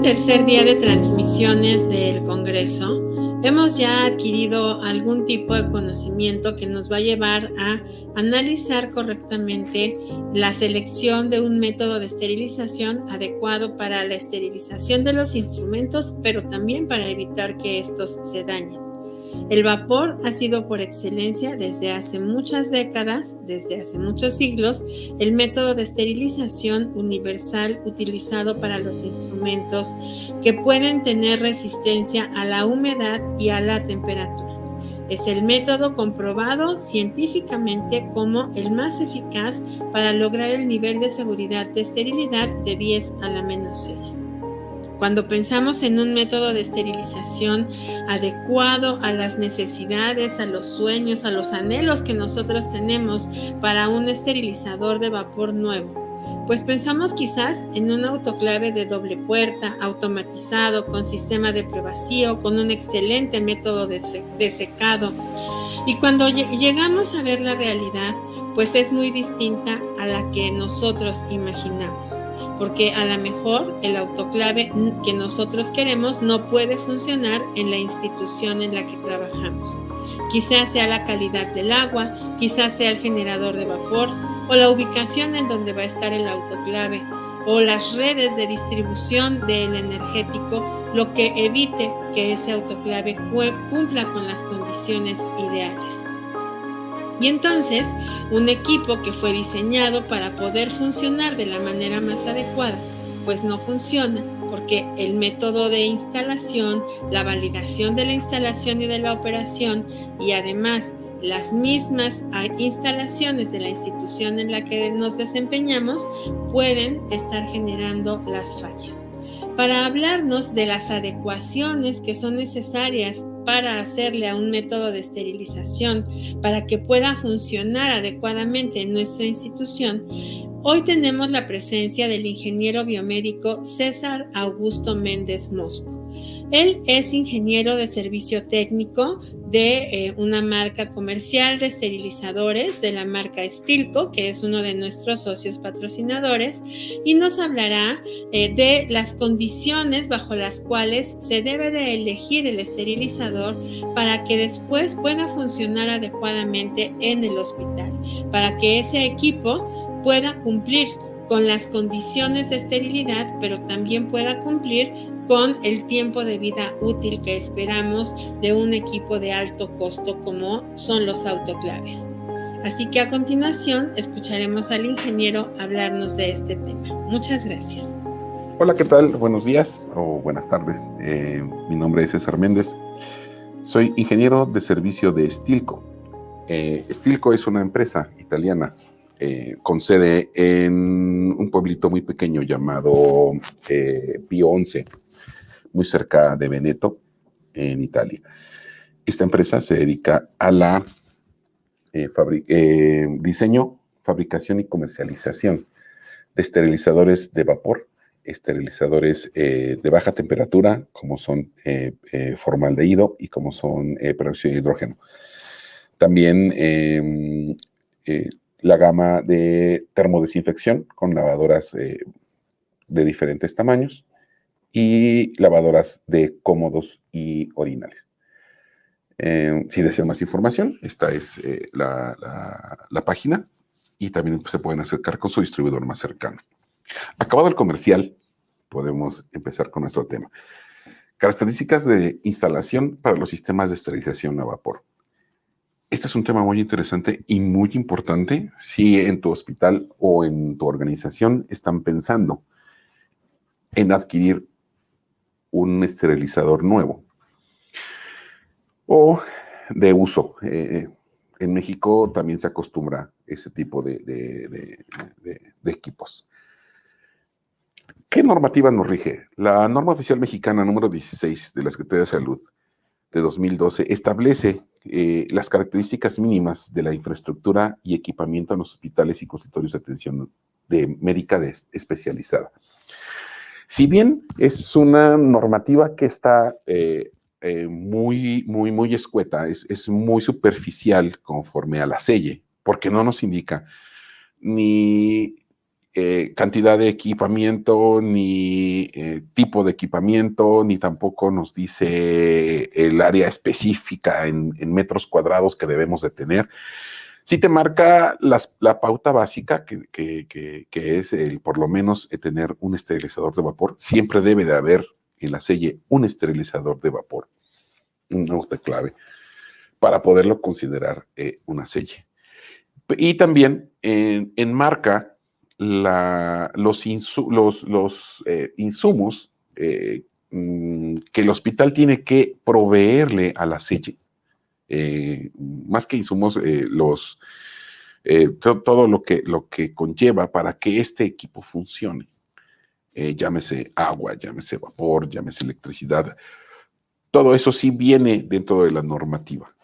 tercer día de transmisiones del Congreso, hemos ya adquirido algún tipo de conocimiento que nos va a llevar a analizar correctamente la selección de un método de esterilización adecuado para la esterilización de los instrumentos, pero también para evitar que estos se dañen. El vapor ha sido por excelencia desde hace muchas décadas, desde hace muchos siglos, el método de esterilización universal utilizado para los instrumentos que pueden tener resistencia a la humedad y a la temperatura. Es el método comprobado científicamente como el más eficaz para lograr el nivel de seguridad de esterilidad de 10 a la menos 6. Cuando pensamos en un método de esterilización adecuado a las necesidades, a los sueños, a los anhelos que nosotros tenemos para un esterilizador de vapor nuevo, pues pensamos quizás en un autoclave de doble puerta, automatizado, con sistema de prevacío, con un excelente método de secado. Y cuando llegamos a ver la realidad, pues es muy distinta a la que nosotros imaginamos. Porque a lo mejor el autoclave que nosotros queremos no puede funcionar en la institución en la que trabajamos. Quizás sea la calidad del agua, quizás sea el generador de vapor, o la ubicación en donde va a estar el autoclave, o las redes de distribución del energético, lo que evite que ese autoclave cumpla con las condiciones ideales. Y entonces, un equipo que fue diseñado para poder funcionar de la manera más adecuada, pues no funciona, porque el método de instalación, la validación de la instalación y de la operación, y además las mismas instalaciones de la institución en la que nos desempeñamos, pueden estar generando las fallas. Para hablarnos de las adecuaciones que son necesarias para hacerle a un método de esterilización para que pueda funcionar adecuadamente en nuestra institución, hoy tenemos la presencia del ingeniero biomédico César Augusto Méndez Mosco. Él es ingeniero de servicio técnico de una marca comercial de esterilizadores de la marca Stilco, que es uno de nuestros socios patrocinadores, y nos hablará de las condiciones bajo las cuales se debe de elegir el esterilizador para que después pueda funcionar adecuadamente en el hospital, para que ese equipo pueda cumplir con las condiciones de esterilidad, pero también pueda cumplir con el tiempo de vida útil que esperamos de un equipo de alto costo como son los autoclaves. Así que a continuación escucharemos al ingeniero hablarnos de este tema. Muchas gracias. Hola, ¿qué tal? Buenos días o buenas tardes. Mi nombre es César Méndez. Soy ingeniero de servicio de Stilco. Stilco es una empresa italiana con sede en un pueblito muy pequeño llamado Pio 11, muy cerca de Veneto, en Italia. Esta empresa se dedica a la diseño, fabricación y comercialización de esterilizadores de vapor, esterilizadores de baja temperatura, como son formaldehído y como son peróxido de hidrógeno. También la gama de termodesinfección con lavadoras de diferentes tamaños y lavadoras de cómodos y orinales. Si desean más información, esta es la página y también se pueden acercar con su distribuidor más cercano. Acabado el comercial, podemos empezar con nuestro tema. Características de instalación para los sistemas de esterilización a vapor. Este es un tema muy interesante y muy importante si en tu hospital o en tu organización están pensando en adquirir un esterilizador nuevo o de uso. En México también se acostumbra ese tipo de equipos. ¿Qué normativa nos rige? La norma oficial mexicana número 16 de la Secretaría de Salud de 2012 establece las características mínimas de la infraestructura y equipamiento en los hospitales y consultorios de atención médica especializada. Si bien es una normativa que está muy escueta, es muy superficial conforme a la SEIE, porque no nos indica ni cantidad de equipamiento, ni tipo de equipamiento, ni tampoco nos dice el área específica en metros cuadrados que debemos de tener. Sí te marca la pauta básica, que es por lo menos tener un esterilizador de vapor. Siempre debe de haber en la selle un esterilizador de vapor, una autoclave, para poderlo considerar una selle. Y también enmarca los insumos que el hospital tiene que proveerle a la selle. Más que insumos, todo lo que conlleva para que este equipo funcione. Llámese agua, llámese vapor, llámese electricidad. Todo eso sí viene dentro de la normativa.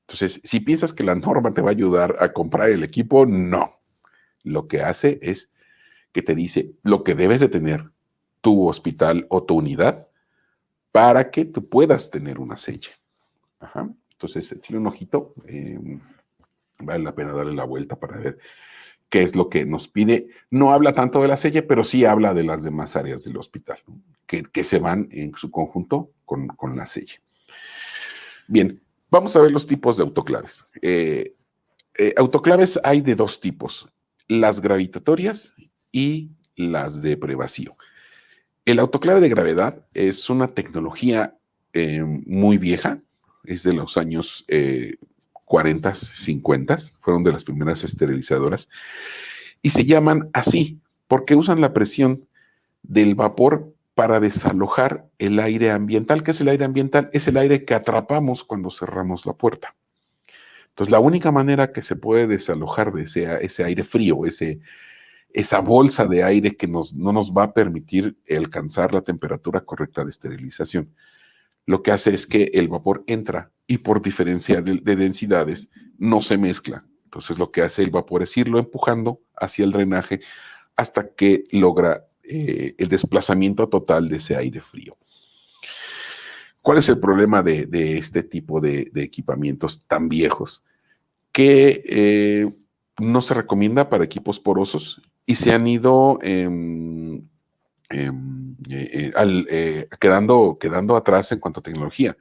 Entonces, si piensas que la norma te va a ayudar a comprar el equipo, no. Lo que hace es que te dice lo que debes de tener tu hospital o tu unidad para que tú puedas tener una selle. Ajá. Entonces, échale un ojito. Vale la pena darle la vuelta para ver qué es lo que nos pide. No habla tanto de la selle, pero sí habla de las demás áreas del hospital, ¿no? que se van en su conjunto con la selle. Bien, vamos a ver los tipos de autoclaves. Autoclaves hay de dos tipos, las gravitatorias y las de prevacío. El autoclave de gravedad es una tecnología muy vieja, es de los años 40, 50, fueron de las primeras esterilizadoras, y se llaman así porque usan la presión del vapor para desalojar el aire ambiental. ¿Qué es el aire ambiental? Es el aire que atrapamos cuando cerramos la puerta. Entonces, la única manera que se puede desalojar de ese aire frío, esa bolsa de aire que no nos va a permitir alcanzar la temperatura correcta de esterilización, lo que hace es que el vapor entra y por diferencia de densidades no se mezcla. Entonces, lo que hace el vapor es irlo empujando hacia el drenaje hasta que logra el desplazamiento total de ese aire frío. ¿Cuál es el problema de este tipo de equipamientos tan viejos? Que no se recomienda para equipos porosos y se han ido quedando atrás en cuanto a tecnología.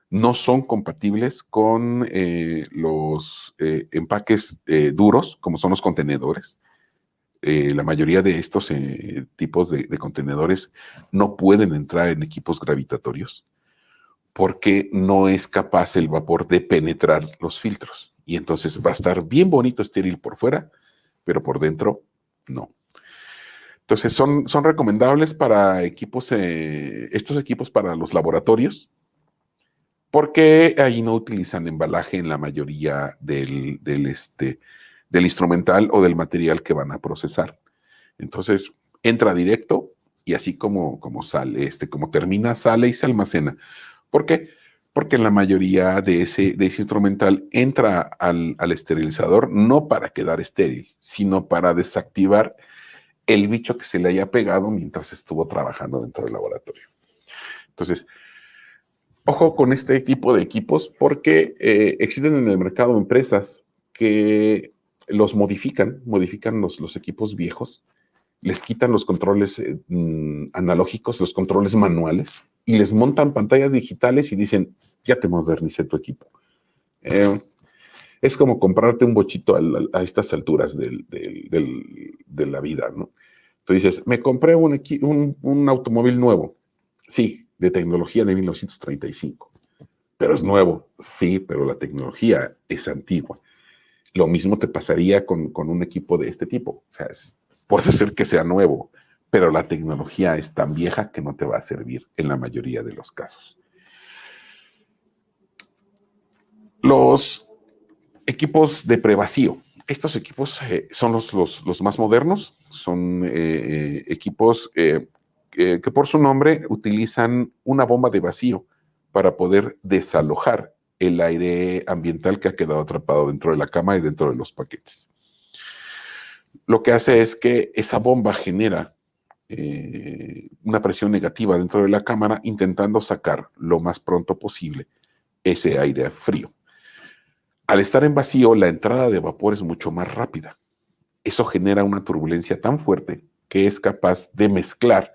No son compatibles con los empaques duros, como son los contenedores. La mayoría de estos tipos de contenedores no pueden entrar en equipos gravitatorios porque no es capaz el vapor de penetrar los filtros. Y entonces va a estar bien bonito estéril por fuera, pero por dentro no. Entonces son recomendables para equipos, estos equipos para los laboratorios, porque ahí no utilizan embalaje en la mayoría del instrumental o del material que van a procesar. Entonces entra directo y así como sale, como termina, sale y se almacena. ¿Por qué? Porque la mayoría de ese instrumental entra al esterilizador no para quedar estéril, sino para desactivar el bicho que se le haya pegado mientras estuvo trabajando dentro del laboratorio. Entonces, ojo con este tipo de equipos porque existen en el mercado empresas que los modifican los equipos viejos, les quitan los controles analógicos, los controles manuales, y les montan pantallas digitales y dicen, ya te modernicé tu equipo. Es como comprarte un bochito a estas alturas de la vida, ¿no? Tú dices, me compré un automóvil nuevo. Sí, de tecnología de 1935. Pero es nuevo. Sí, pero la tecnología es antigua. Lo mismo te pasaría con un equipo de este tipo. O sea, puede ser que sea nuevo, pero la tecnología es tan vieja que no te va a servir en la mayoría de los casos. Los equipos de prevacío. Estos equipos son los más modernos, son equipos que por su nombre utilizan una bomba de vacío para poder desalojar el aire ambiental que ha quedado atrapado dentro de la cama y dentro de los paquetes. Lo que hace es que esa bomba genera una presión negativa dentro de la cámara, intentando sacar lo más pronto posible ese aire frío. Al estar en vacío, la entrada de vapor es mucho más rápida. eso genera una turbulencia tan fuerte que es capaz de mezclar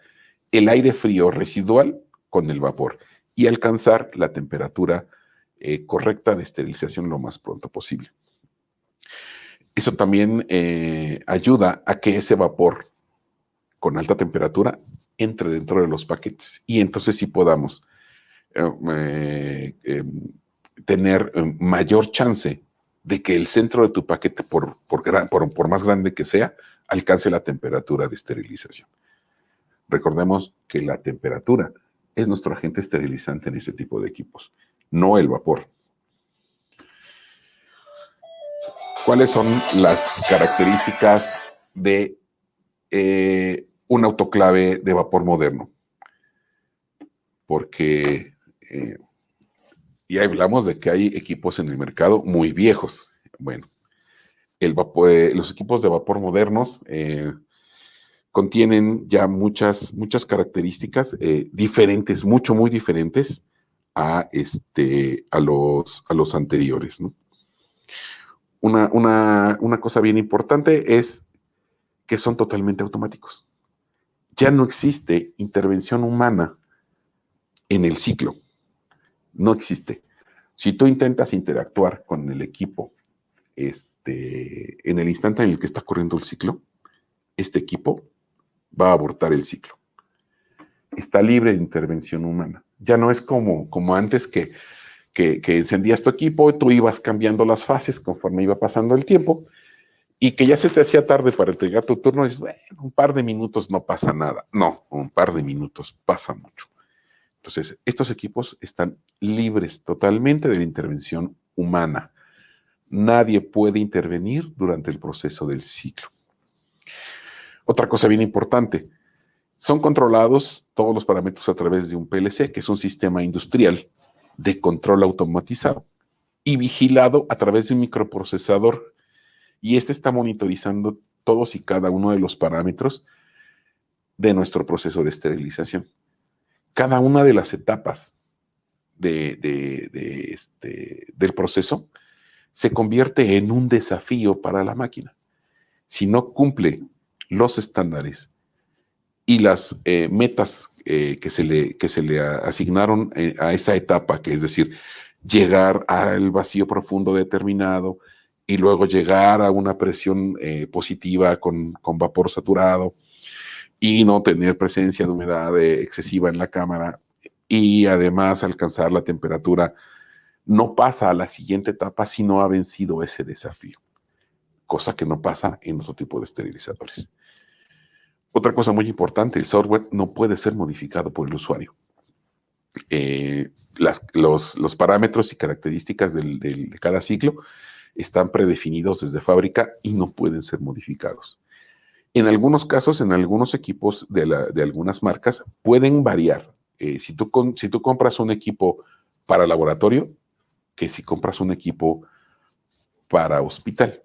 el aire frío residual con el vapor y alcanzar la temperatura correcta de esterilización lo más pronto posible. Eso también ayuda a que ese vapor con alta temperatura entre dentro de los paquetes y entonces sí podamos tener mayor chance de que el centro de tu paquete, por más grande que sea, alcance la temperatura de esterilización. Recordemos que la temperatura es nuestro agente esterilizante en este tipo de equipos, no el vapor. ¿Cuáles son las características de un autoclave de vapor moderno? Porque ya hablamos de que hay equipos en el mercado muy viejos. Bueno, los equipos de vapor modernos contienen ya muchas características diferentes, muy diferentes a los anteriores, ¿no? Una cosa bien importante es que son totalmente automáticos. Ya no existe intervención humana en el ciclo. No existe. Si tú intentas interactuar con el equipo en el instante en el que está corriendo el ciclo, este equipo va a abortar el ciclo. Está libre de intervención humana. Ya no es como antes que encendías tu equipo, tú ibas cambiando las fases conforme iba pasando el tiempo y que ya se te hacía tarde para entregar tu turno y dices, bueno, un par de minutos no pasa nada. No, un par de minutos pasa mucho. Entonces, estos equipos están libres totalmente de la intervención humana. Nadie puede intervenir durante el proceso del ciclo. Otra cosa bien importante, son controlados todos los parámetros a través de un PLC, que es un sistema industrial de control automatizado y vigilado a través de un microprocesador. Y este está monitorizando todos y cada uno de los parámetros de nuestro proceso de esterilización. Cada una de las etapas del proceso se convierte en un desafío para la máquina. Si no cumple los estándares y las metas que se le asignaron a esa etapa, que es decir, llegar al vacío profundo determinado y luego llegar a una presión positiva con vapor saturado y no tener presencia de humedad excesiva en la cámara y además alcanzar la temperatura, no pasa a la siguiente etapa si no ha vencido ese desafío, cosa que no pasa en otro tipo de esterilizadores. Otra cosa muy importante, el software no puede ser modificado por el usuario. Los parámetros y características de cada ciclo están predefinidos desde fábrica y no pueden ser modificados. En algunos casos, en algunos equipos de algunas marcas, pueden variar. Si tú compras un equipo para laboratorio, que si compras un equipo para hospital.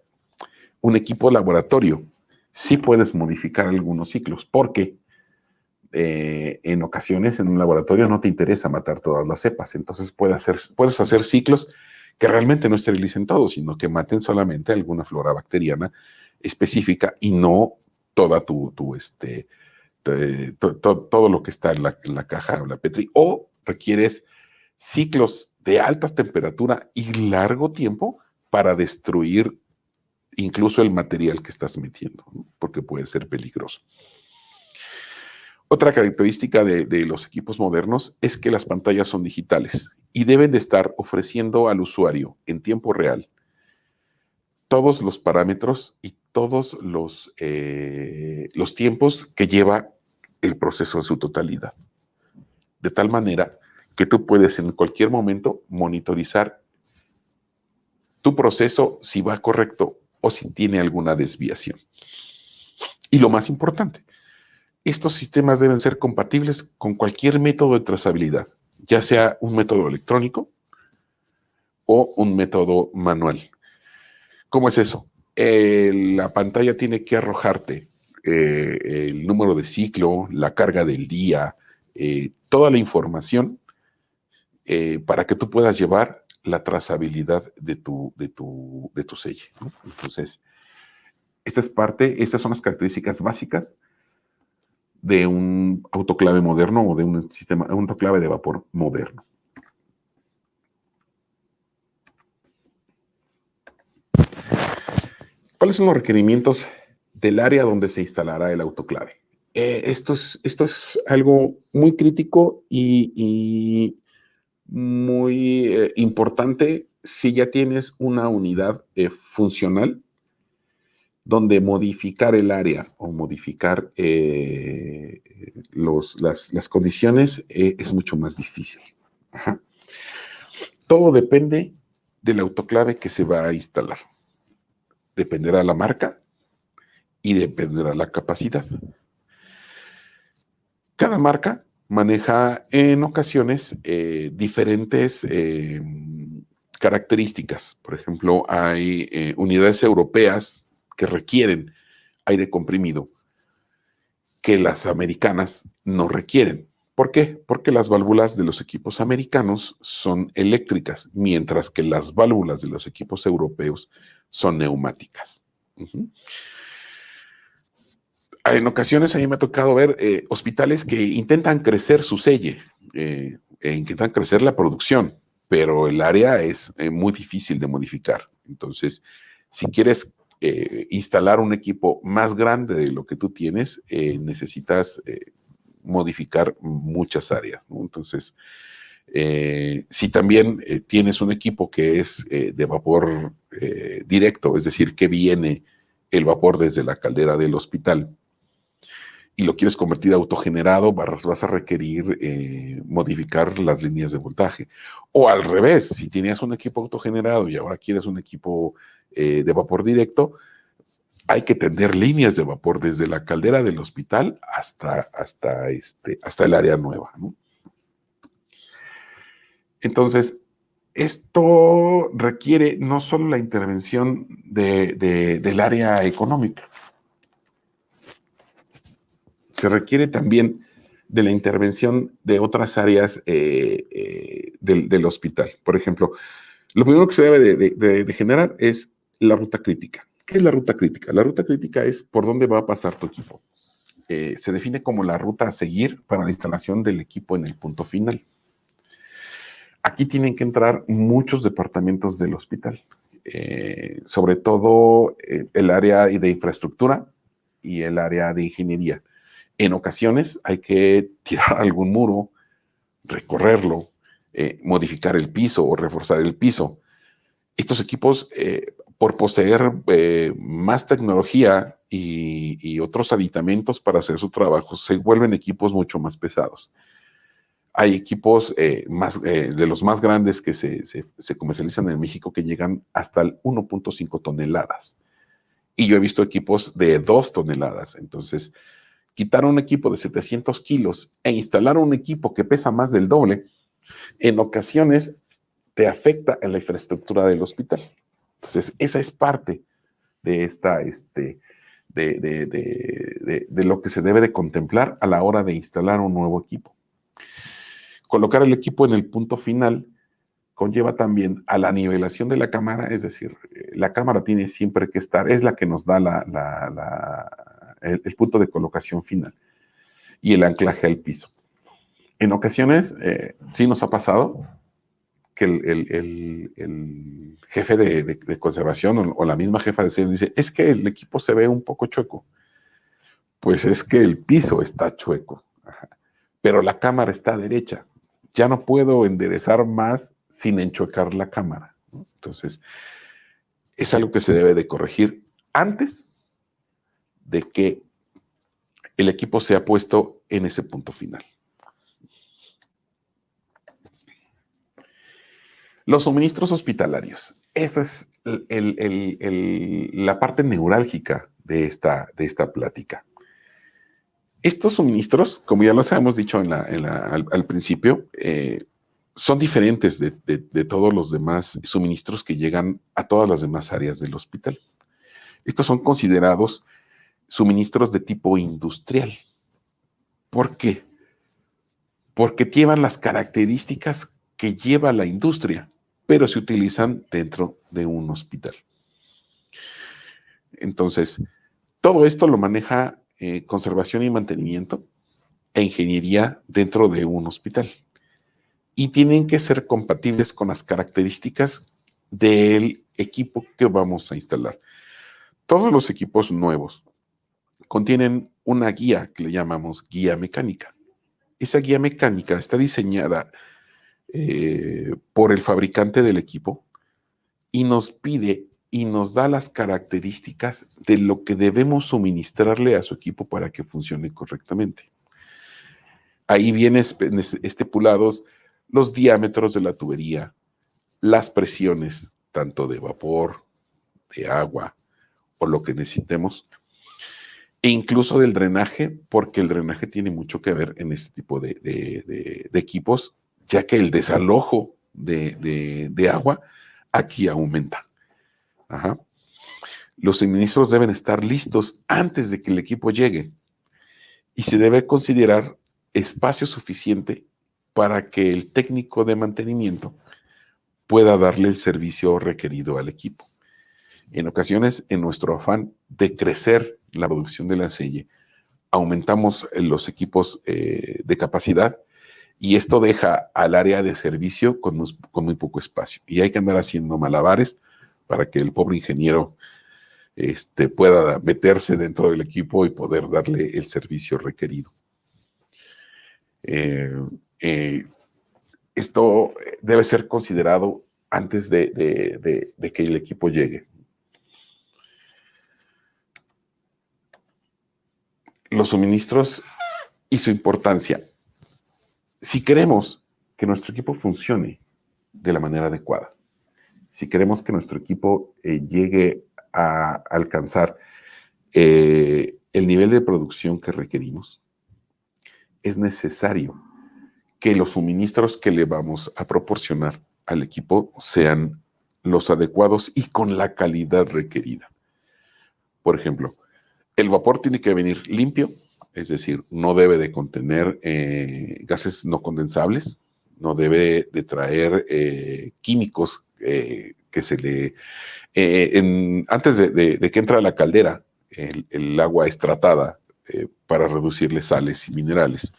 Un equipo laboratorio, sí puedes modificar algunos ciclos, porque en ocasiones en un laboratorio no te interesa matar todas las cepas, entonces puedes hacer ciclos que realmente no esterilicen todo, sino que maten solamente alguna flora bacteriana específica y no toda todo lo que está en la caja o la Petri, o requieres ciclos de alta temperatura y largo tiempo para destruir incluso el material que estás metiendo, ¿no? Porque puede ser peligroso. Otra característica de los equipos modernos es que las pantallas son digitales y deben de estar ofreciendo al usuario en tiempo real todos los parámetros y todos los tiempos que lleva el proceso en su totalidad. De tal manera que tú puedes en cualquier momento monitorizar tu proceso si va correcto o si tiene alguna desviación. Y lo más importante, estos sistemas deben ser compatibles con cualquier método de trazabilidad, ya sea un método electrónico o un método manual. ¿Cómo es eso? La pantalla tiene que arrojarte el número de ciclo, la carga del día, toda la información para que tú puedas llevar la trazabilidad de tu sello, ¿no? Entonces, Estas son las características básicas de un autoclave moderno o de un autoclave de vapor moderno. ¿Cuáles son los requerimientos del área donde se instalará el autoclave? Esto es algo muy crítico y muy importante si ya tienes una unidad funcional donde modificar el área o modificar las condiciones es mucho más difícil. Ajá. Todo depende del autoclave que se va a instalar. Dependerá la marca y dependerá la capacidad. Cada marca maneja en ocasiones diferentes características. Por ejemplo, hay unidades europeas que requieren aire comprimido que las americanas no requieren. ¿Por qué? Porque las válvulas de los equipos americanos son eléctricas, mientras que las válvulas de los equipos europeos son neumáticas. En ocasiones a mí me ha tocado ver hospitales que intentan crecer su selle, intentan crecer la producción, pero el área es muy difícil de modificar. Entonces, si quieres instalar un equipo más grande de lo que tú tienes, necesitas modificar muchas áreas, ¿no? Entonces, si también tienes un equipo que es de vapor directo, es decir, que viene el vapor desde la caldera del hospital, y lo quieres convertir a autogenerado, vas a requerir modificar las líneas de voltaje. O al revés, si tenías un equipo autogenerado y ahora quieres un equipo de vapor directo, hay que tender líneas de vapor desde la caldera del hospital hasta el área nueva, ¿no? Entonces, esto requiere no solo la intervención del área económica, se requiere también de la intervención de otras áreas del hospital. Por ejemplo, lo primero que se debe de generar es la ruta crítica. ¿Qué es la ruta crítica? La ruta crítica es por dónde va a pasar tu equipo. Se define como la ruta a seguir para la instalación del equipo en el punto final. Aquí tienen que entrar muchos departamentos del hospital, sobre todo el área de infraestructura y el área de ingeniería. En ocasiones hay que tirar algún muro, recorrerlo, modificar el piso o reforzar el piso. Estos equipos, por poseer más tecnología y otros aditamentos para hacer su trabajo, se vuelven equipos mucho más pesados. Hay equipos de los más grandes que se comercializan en México que llegan hasta el 1.5 toneladas. Y yo he visto equipos de 2 toneladas. Entonces, quitar un equipo de 700 kilos e instalar un equipo que pesa más del doble, en ocasiones te afecta en la infraestructura del hospital. Entonces, esa es parte de de lo que se debe de contemplar a la hora de instalar un nuevo equipo. Colocar el equipo en el punto final conlleva también a la nivelación de la cámara, es decir, la cámara tiene siempre que estar, es la que nos da el punto de colocación final y el anclaje al piso. En ocasiones, sí nos ha pasado que el jefe de conservación o la misma jefa de sede dice, es que el equipo se ve un poco chueco. Pues es que el piso está chueco, pero la cámara está derecha. Ya no puedo enderezar más sin enchuecar la cámara. Entonces, es algo que se debe de corregir antes de que el equipo sea puesto en ese punto final. Los suministros hospitalarios. Esa es la parte neurálgica de esta plática. Estos suministros, como ya los habíamos dicho al principio, son diferentes de todos los demás suministros que llegan a todas las demás áreas del hospital. Estos son considerados suministros de tipo industrial. ¿Por qué? Porque llevan las características que lleva la industria, pero se utilizan dentro de un hospital. Entonces, todo esto lo maneja conservación y mantenimiento e ingeniería dentro de un hospital. Y tienen que ser compatibles con las características del equipo que vamos a instalar. Todos los equipos nuevos contienen una guía que le llamamos guía mecánica. Esa guía mecánica está diseñada por el fabricante del equipo y nos pide y nos da las características de lo que debemos suministrarle a su equipo para que funcione correctamente. Ahí vienen estipulados los diámetros de la tubería, las presiones, tanto de vapor, de agua o lo que necesitemos, e incluso del drenaje, porque el drenaje tiene mucho que ver en este tipo de equipos, ya que el desalojo de agua aquí aumenta. Ajá. Los suministros deben estar listos antes de que el equipo llegue y se debe considerar espacio suficiente para que el técnico de mantenimiento pueda darle el servicio requerido al equipo. En ocasiones, en nuestro afán de crecer la producción de la selle, aumentamos los equipos de capacidad y esto deja al área de servicio con muy poco espacio. Y hay que andar haciendo malabares para que el pobre ingeniero pueda meterse dentro del equipo y poder darle el servicio requerido. Esto debe ser considerado antes de que el equipo llegue. Los suministros y su importancia. Si queremos que nuestro equipo funcione de la manera adecuada, si queremos que nuestro equipo llegue a alcanzar el nivel de producción que requerimos, es necesario que los suministros que le vamos a proporcionar al equipo sean los adecuados y con la calidad requerida. Por ejemplo, el vapor tiene que venir limpio, es decir, no debe de contener gases no condensables, no debe de traer químicos que se le... antes de que entre a la caldera, el agua es tratada para reducirle sales y minerales,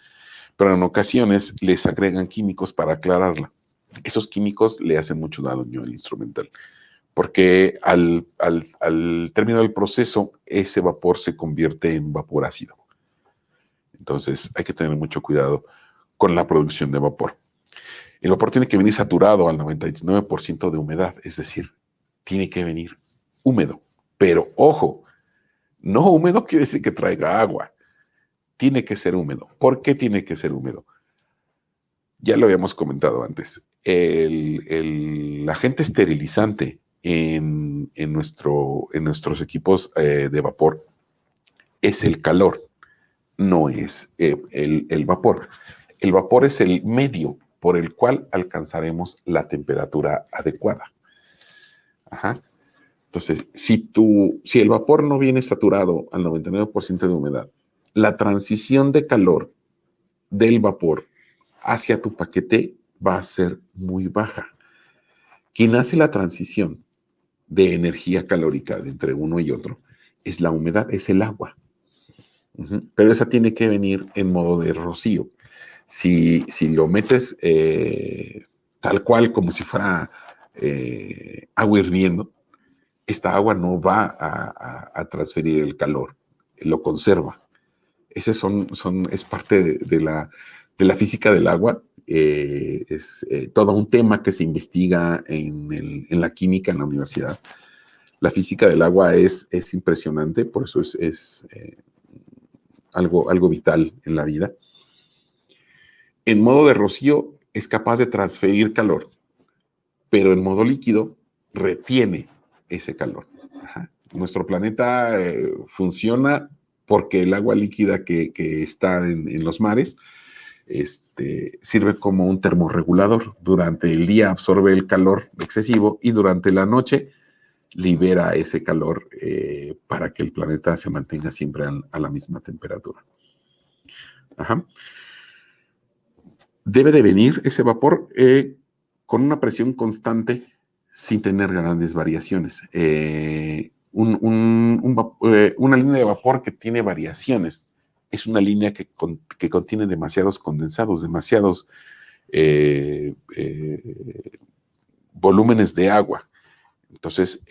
pero en ocasiones les agregan químicos para aclararla. Esos químicos le hacen mucho daño al instrumental, porque al término del proceso, ese vapor se convierte en vapor ácido. Entonces, hay que tener mucho cuidado con la producción de vapor. El vapor tiene que venir saturado al 99% de humedad, es decir, tiene que venir húmedo. Pero, ojo, no húmedo quiere decir que traiga agua. Tiene que ser húmedo. ¿Por qué tiene que ser húmedo? Ya lo habíamos comentado antes. El agente esterilizante en nuestros equipos de vapor es el calor, no es el vapor. El vapor es el medio por el cual alcanzaremos la temperatura adecuada. Ajá. Entonces, si el vapor no viene saturado al 99% de humedad, la transición de calor del vapor hacia tu paquete va a ser muy baja. Quien hace la transición de energía calórica de entre uno y otro es la humedad, es el agua. Pero esa tiene que venir en modo de rocío. Si lo metes tal cual como si fuera agua hirviendo, esta agua no va a transferir el calor, lo conserva. Ese es parte de la física del agua. Es todo un tema que se investiga en la química en la universidad. La física del agua es impresionante, por eso es algo vital en la vida. En modo de rocío es capaz de transferir calor, pero en modo líquido retiene ese calor. Ajá. Nuestro planeta funciona porque el agua líquida que está en los mares sirve como un termorregulador. Durante el día absorbe el calor excesivo y durante la noche libera ese calor para que el planeta se mantenga siempre a la misma temperatura. Ajá. Debe de venir ese vapor con una presión constante sin tener grandes variaciones. Un vapor que tiene variaciones es una línea que contiene demasiados condensados, demasiados volúmenes de agua. Entonces,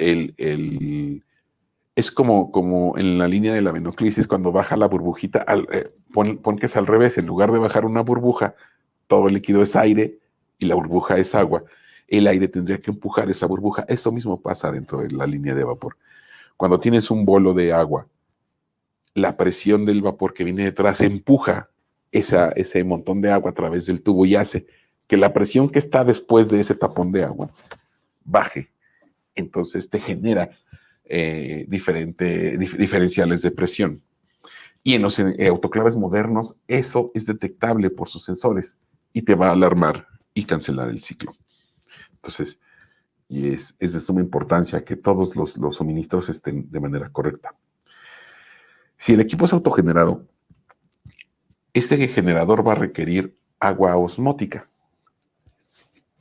es como en la línea de la venoclisis, cuando baja la burbujita, pon que es al revés, en lugar de bajar una burbuja, todo el líquido es aire y la burbuja es agua. El aire tendría que empujar esa burbuja. Eso mismo pasa dentro de la línea de vapor. Cuando tienes un bolo de agua, la presión del vapor que viene detrás empuja ese montón de agua a través del tubo y hace que la presión que está después de ese tapón de agua baje. Entonces te genera diferenciales de presión. Y en los autoclaves modernos eso es detectable por sus sensores y te va a alarmar y cancelar el ciclo. Entonces, y es de suma importancia que todos los suministros estén de manera correcta. Si el equipo es autogenerado, este generador va a requerir agua osmótica.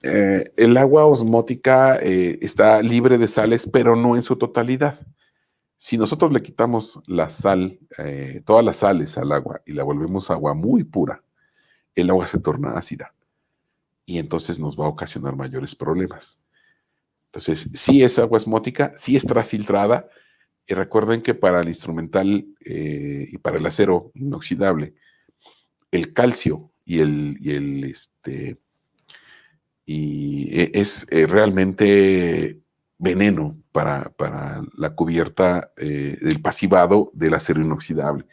El agua osmótica está libre de sales, pero no en su totalidad. Si nosotros le quitamos la sal, todas las sales al agua y la volvemos agua muy pura, el agua se torna ácida y entonces nos va a ocasionar mayores problemas. Entonces, sí es agua osmótica, sí estará filtrada. Y recuerden que para el instrumental y para el acero inoxidable, el calcio es realmente veneno para la cubierta del pasivado del acero inoxidable.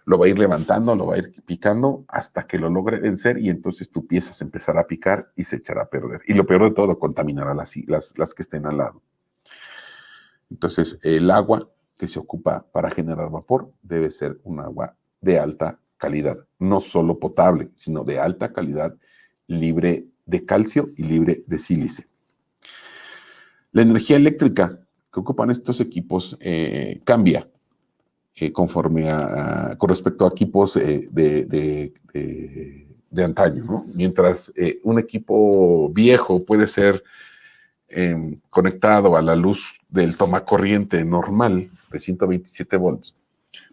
Lo va a ir levantando, lo va a ir picando hasta que lo logre vencer y entonces tu pieza se empezará a picar y se echará a perder. Y lo peor de todo, contaminará las que estén al lado. Entonces, el agua que se ocupa para generar vapor debe ser un agua de alta calidad, no solo potable, sino de alta calidad, libre de calcio y libre de sílice. La energía eléctrica que ocupan estos equipos cambia con respecto a equipos de antaño, ¿no? Mientras un equipo viejo puede ser conectado a la luz del tomacorriente normal de 127 volts,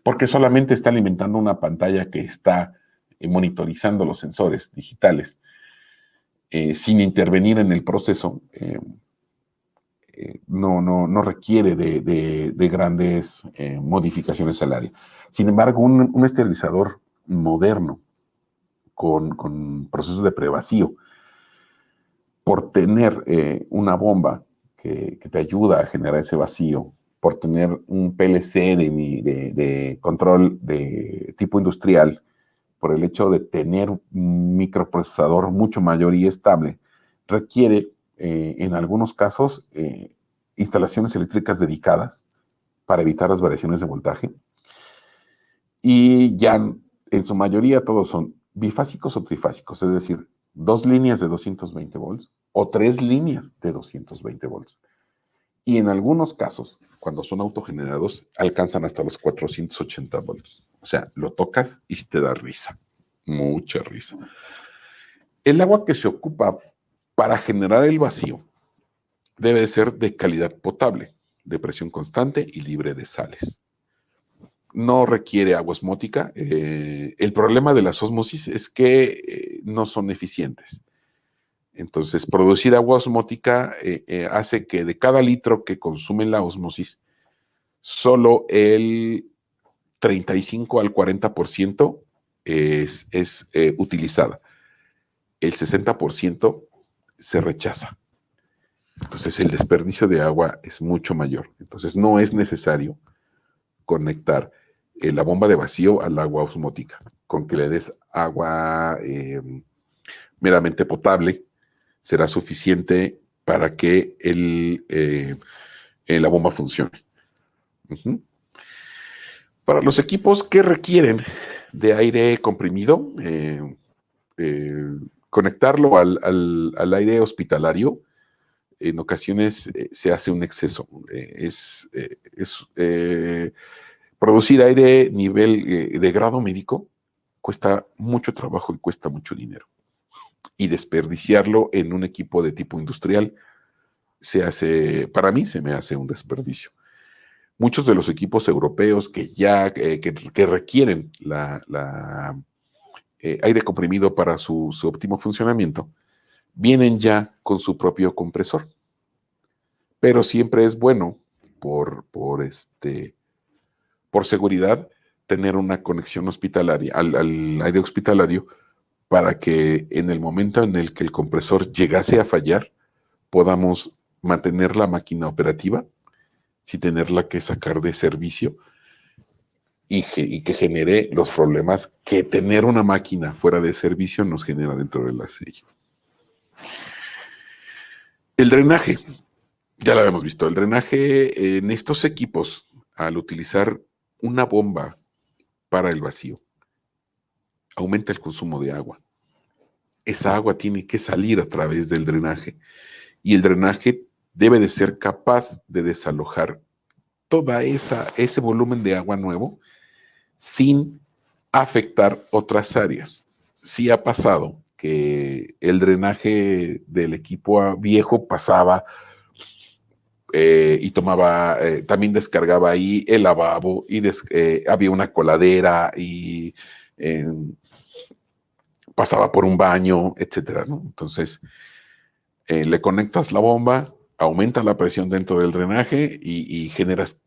porque solamente está alimentando una pantalla que está monitorizando los sensores digitales, sin intervenir en el proceso, no requiere de grandes modificaciones al área. Sin embargo, un esterilizador moderno con procesos de prevacío, por tener una bomba que te ayuda a generar ese vacío, por tener un PLC de control de tipo industrial, por el hecho de tener un microprocesador mucho mayor y estable, requiere en algunos casos instalaciones eléctricas dedicadas para evitar las variaciones de voltaje. Y ya en su mayoría todos son bifásicos o trifásicos, es decir, 2 líneas de 220 volts o 3 líneas de 220 volts. Y en algunos casos, cuando son autogenerados, alcanzan hasta los 480 volts. O sea, lo tocas y te da risa, mucha risa. El agua que se ocupa para generar el vacío debe ser de calidad potable, de presión constante y libre de sales. No requiere agua osmótica. El problema de las ósmosis es que no son eficientes. Entonces, producir agua osmótica hace que de cada litro que consume la ósmosis, solo el 35 al 40% es utilizada. El 60% se rechaza. Entonces, el desperdicio de agua es mucho mayor. Entonces, no es necesario conectar la bomba de vacío al agua osmótica. Con que le des agua meramente potable, será suficiente para que la bomba funcione. Uh-huh. Para los equipos que requieren de aire comprimido, conectarlo al aire hospitalario, en ocasiones se hace un exceso. Producir aire nivel de grado médico cuesta mucho trabajo y cuesta mucho dinero. Y desperdiciarlo en un equipo de tipo industrial para mí se me hace un desperdicio. Muchos de los equipos europeos que ya que requieren aire comprimido para su óptimo funcionamiento, vienen ya con su propio compresor. Pero siempre es bueno, por seguridad, tener una conexión hospitalaria al aire hospitalario para que en el momento en el que el compresor llegase a fallar, podamos mantener la máquina operativa sin tenerla que sacar de servicio y que genere los problemas que tener una máquina fuera de servicio nos genera dentro de la serie. El drenaje, ya lo habíamos visto, el drenaje en estos equipos, al utilizar una bomba para el vacío, aumenta el consumo de agua. Esa agua tiene que salir a través del drenaje y el drenaje debe de ser capaz de desalojar toda ese volumen de agua nuevo sin afectar otras áreas. Sí ha pasado que el drenaje del equipo viejo pasaba y tomaba, también descargaba ahí el lavabo y había una coladera y pasaba por un baño, etcétera, ¿no? Entonces, le conectas la bomba, aumenta la presión dentro del drenaje y generas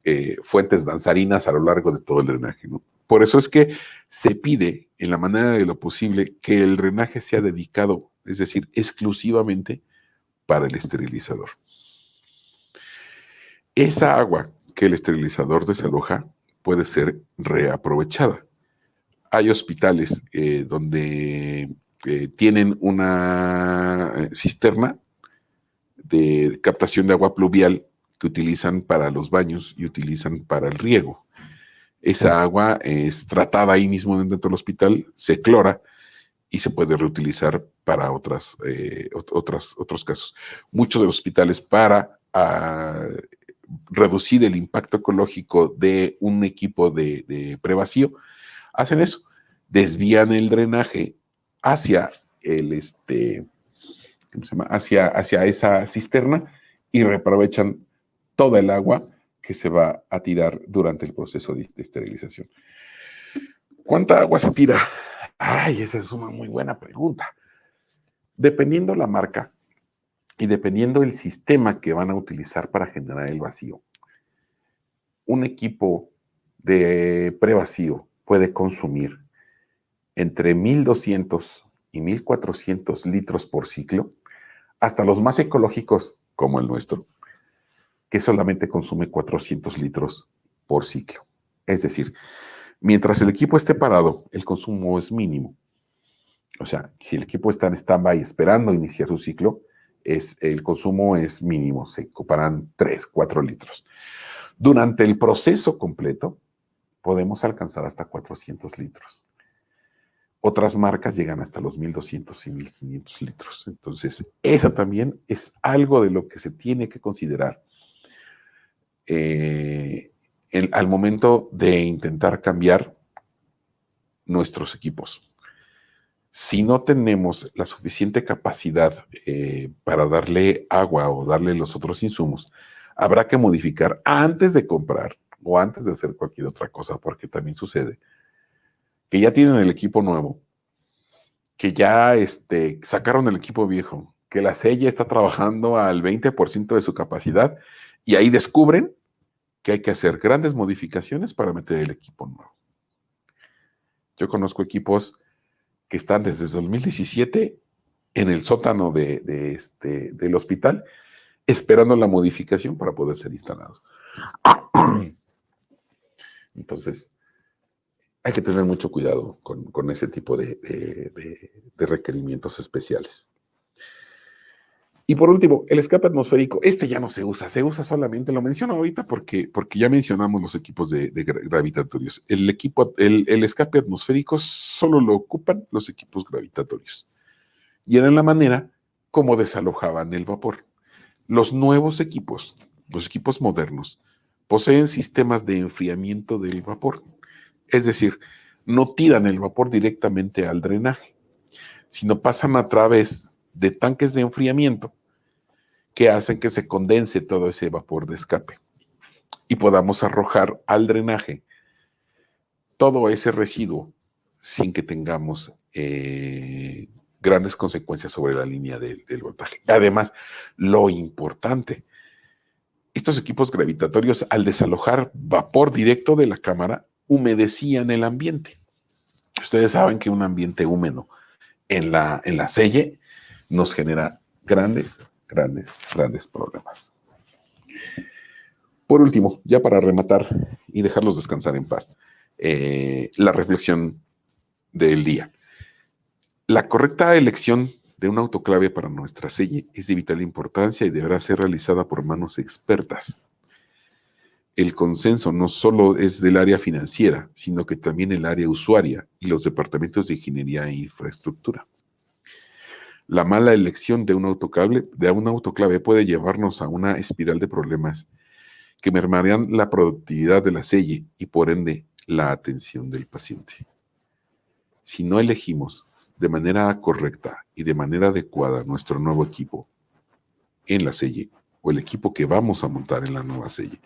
fuentes danzarinas a lo largo de todo el drenaje, ¿no? Por eso es que se pide, en la manera de lo posible, que el drenaje sea dedicado, es decir, exclusivamente para el esterilizador. Esa agua que el esterilizador desaloja puede ser reaprovechada. Hay hospitales donde tienen una cisterna de captación de agua pluvial que utilizan para los baños y utilizan para el riego. Esa agua es tratada ahí mismo dentro del hospital, se clora y se puede reutilizar para otros casos. Muchos de los hospitales, para reducir el impacto ecológico de un equipo de prevacío, hacen eso, desvían el drenaje hacia hacia esa cisterna y reaprovechan toda el agua que se va a tirar durante el proceso de esterilización. ¿Cuánta agua se tira? Ay, esa es una muy buena pregunta. Dependiendo la marca y dependiendo el sistema que van a utilizar para generar el vacío, un equipo de prevacío puede consumir entre 1,200 y 1,400 litros por ciclo, hasta los más ecológicos como el nuestro, que solamente consume 400 litros por ciclo. Es decir, mientras el equipo esté parado, el consumo es mínimo. O sea, si el equipo está en stand-by esperando iniciar su ciclo, el consumo es mínimo, se ocuparán 3, 4 litros. Durante el proceso completo, podemos alcanzar hasta 400 litros. Otras marcas llegan hasta los 1,200 y 1,500 litros. Entonces, eso también es algo de lo que se tiene que considerar al momento de intentar cambiar nuestros equipos. Si no tenemos la suficiente capacidad para darle agua o darle los otros insumos, habrá que modificar antes de comprar o antes de hacer cualquier otra cosa, porque también sucede que ya tienen el equipo nuevo, que ya sacaron el equipo viejo, que la sella está trabajando al 20% de su capacidad y ahí descubren que hay que hacer grandes modificaciones para meter el equipo nuevo. Yo conozco equipos que están desde 2017 en el sótano del hospital esperando la modificación para poder ser instalados. Entonces, hay que tener mucho cuidado con ese tipo de requerimientos especiales. Y por último, el escape atmosférico. Ya no se usa solamente, lo menciono ahorita porque ya mencionamos los equipos de gravitatorios. El escape atmosférico solo lo ocupan los equipos gravitatorios. Y era la manera como desalojaban el vapor. Los nuevos equipos, los equipos modernos, poseen sistemas de enfriamiento del vapor. Es decir, no tiran el vapor directamente al drenaje, sino pasan a través de tanques de enfriamiento que hacen que se condense todo ese vapor de escape. y podamos arrojar al drenaje todo ese residuo sin que tengamos grandes consecuencias sobre la línea del voltaje. Además, lo importante, estos equipos gravitatorios, al desalojar vapor directo de la cámara, humedecían el ambiente. Ustedes saben que un ambiente húmedo en la selle nos genera grandes problemas. Por último, ya para rematar y dejarlos descansar en paz, la reflexión del día. La correcta elección de un autoclave para nuestra selle es de vital importancia y deberá ser realizada por manos expertas. El consenso no solo es del área financiera, sino que también el área usuaria y los departamentos de ingeniería e infraestructura. La mala elección de un autoclave puede llevarnos a una espiral de problemas que mermarían la productividad de la selle y por ende la atención del paciente. Si no elegimos de manera correcta y de manera adecuada nuestro nuevo equipo en la selle o el equipo que vamos a montar en la nueva selle,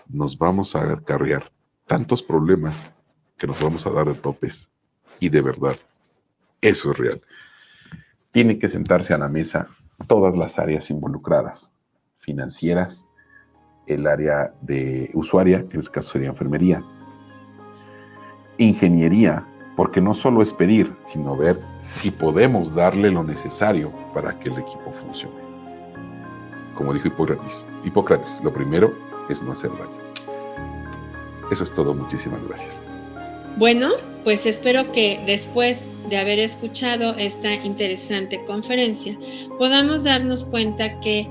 nos vamos a acarrear tantos problemas que nos vamos a dar de topes y de verdad, eso es real. Tiene que sentarse a la mesa todas las áreas involucradas, financieras, el área de usuaria, que en este caso sería enfermería, ingeniería, porque no solo es pedir, sino ver si podemos darle lo necesario para que el equipo funcione. Como dijo Hipócrates, lo primero es no hacer daño. Eso es todo, muchísimas gracias. Bueno, pues espero que después de haber escuchado esta interesante conferencia, podamos darnos cuenta que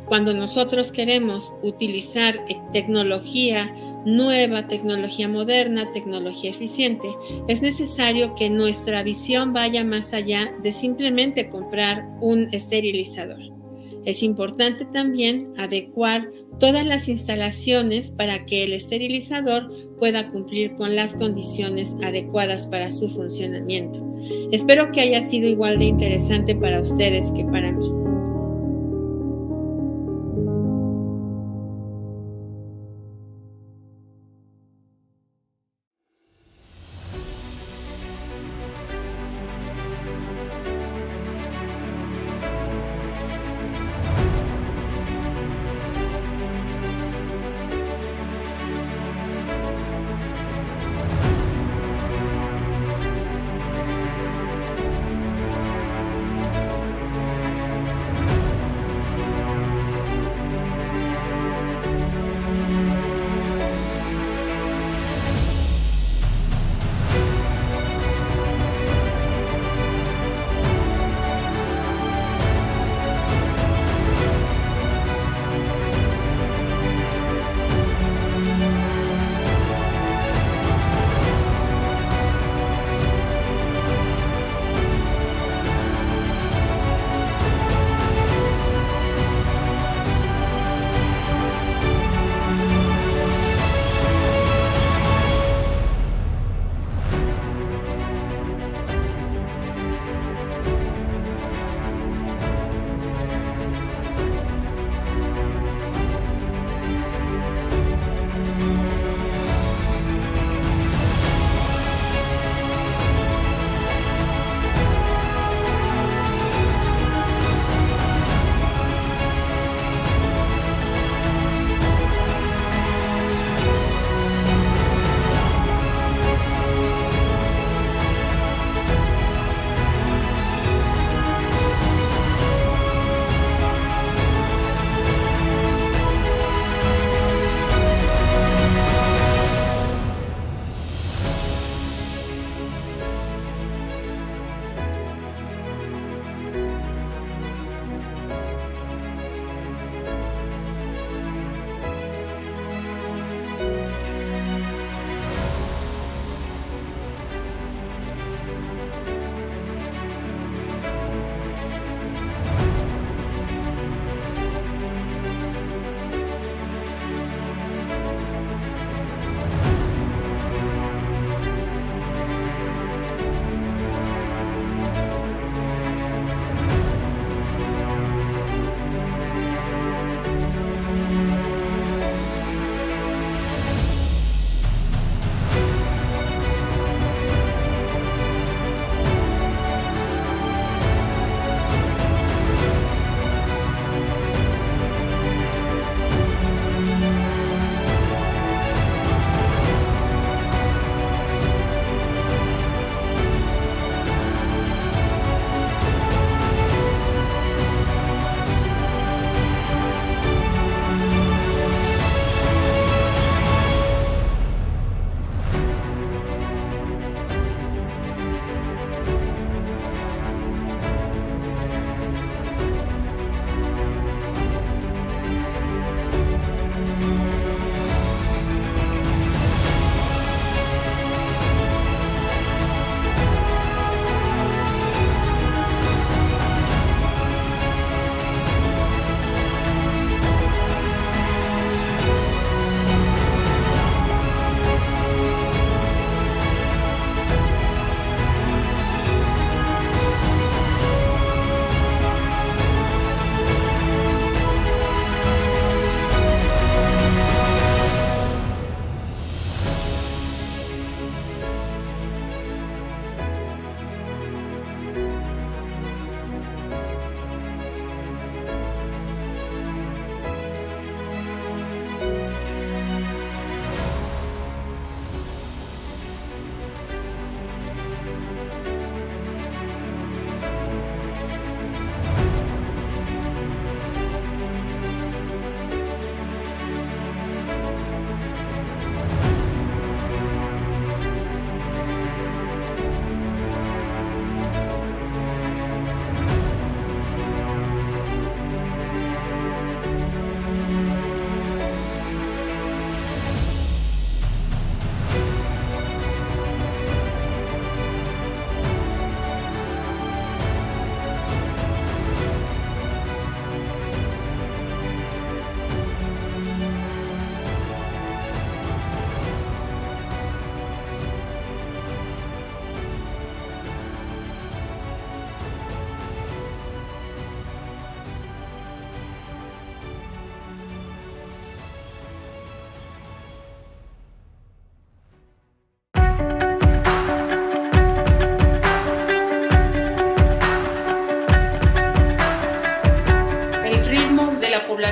cuando nosotros queremos utilizar tecnología nueva, tecnología moderna, tecnología eficiente, es necesario que nuestra visión vaya más allá de simplemente comprar un esterilizador. Es importante también adecuar todas las instalaciones para que el esterilizador pueda cumplir con las condiciones adecuadas para su funcionamiento. Espero que haya sido igual de interesante para ustedes que para mí.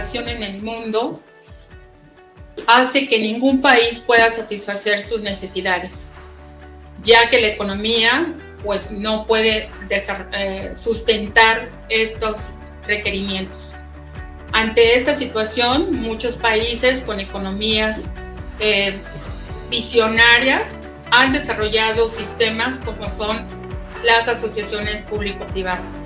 población en el mundo hace que ningún país pueda satisfacer sus necesidades, ya que la economía pues no puede sustentar estos requerimientos. Ante esta situación, muchos países con economías visionarias han desarrollado sistemas como son las asociaciones público-privadas,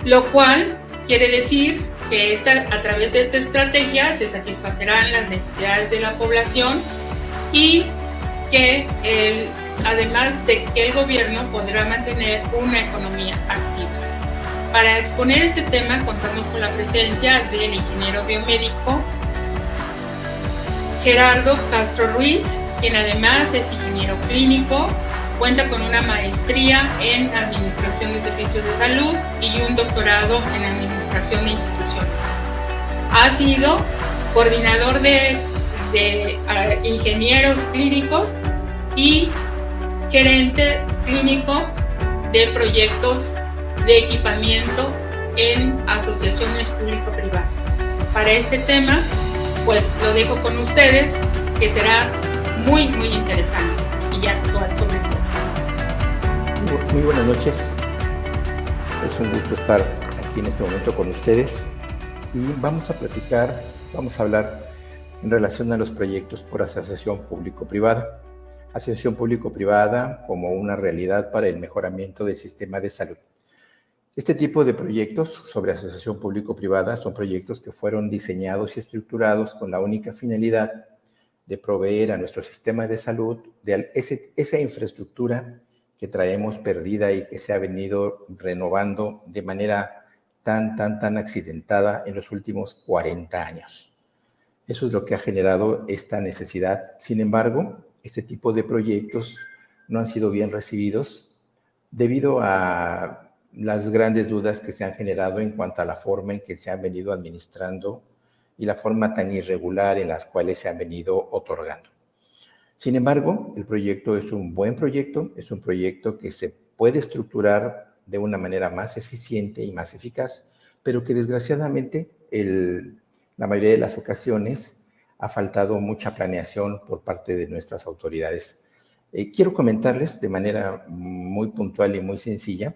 lo cual quiere decir que a través de esta estrategia se satisfacerán las necesidades de la población y que además de que el gobierno podrá mantener una economía activa. Para exponer este tema contamos con la presencia del ingeniero biomédico Gerardo Castro Ruiz, quien además es ingeniero clínico, cuenta con una maestría en Administración de Servicios de Salud y un doctorado en Administración de Instituciones. Ha sido coordinador de ingenieros clínicos y gerente clínico de proyectos de equipamiento en asociaciones público-privadas. Para este tema, pues lo dejo con ustedes, que será muy, muy interesante y actual sobre todo. Muy buenas noches. Es un gusto estar aquí en este momento con ustedes y vamos a hablar en relación a los proyectos por asociación público-privada. Asociación público-privada como una realidad para el mejoramiento del sistema de salud. Este tipo de proyectos sobre asociación público-privada son proyectos que fueron diseñados y estructurados con la única finalidad de proveer a nuestro sistema de salud de esa infraestructura que traemos perdida y que se ha venido renovando de manera tan accidentada en los últimos 40 años. Eso es lo que ha generado esta necesidad. Sin embargo, este tipo de proyectos no han sido bien recibidos debido a las grandes dudas que se han generado en cuanto a la forma en que se han venido administrando y la forma tan irregular en las cuales se han venido otorgando. Sin embargo, el proyecto es un buen proyecto, es un proyecto que se puede estructurar de una manera más eficiente y más eficaz, pero que desgraciadamente la mayoría de las ocasiones ha faltado mucha planeación por parte de nuestras autoridades. Quiero comentarles de manera muy puntual y muy sencilla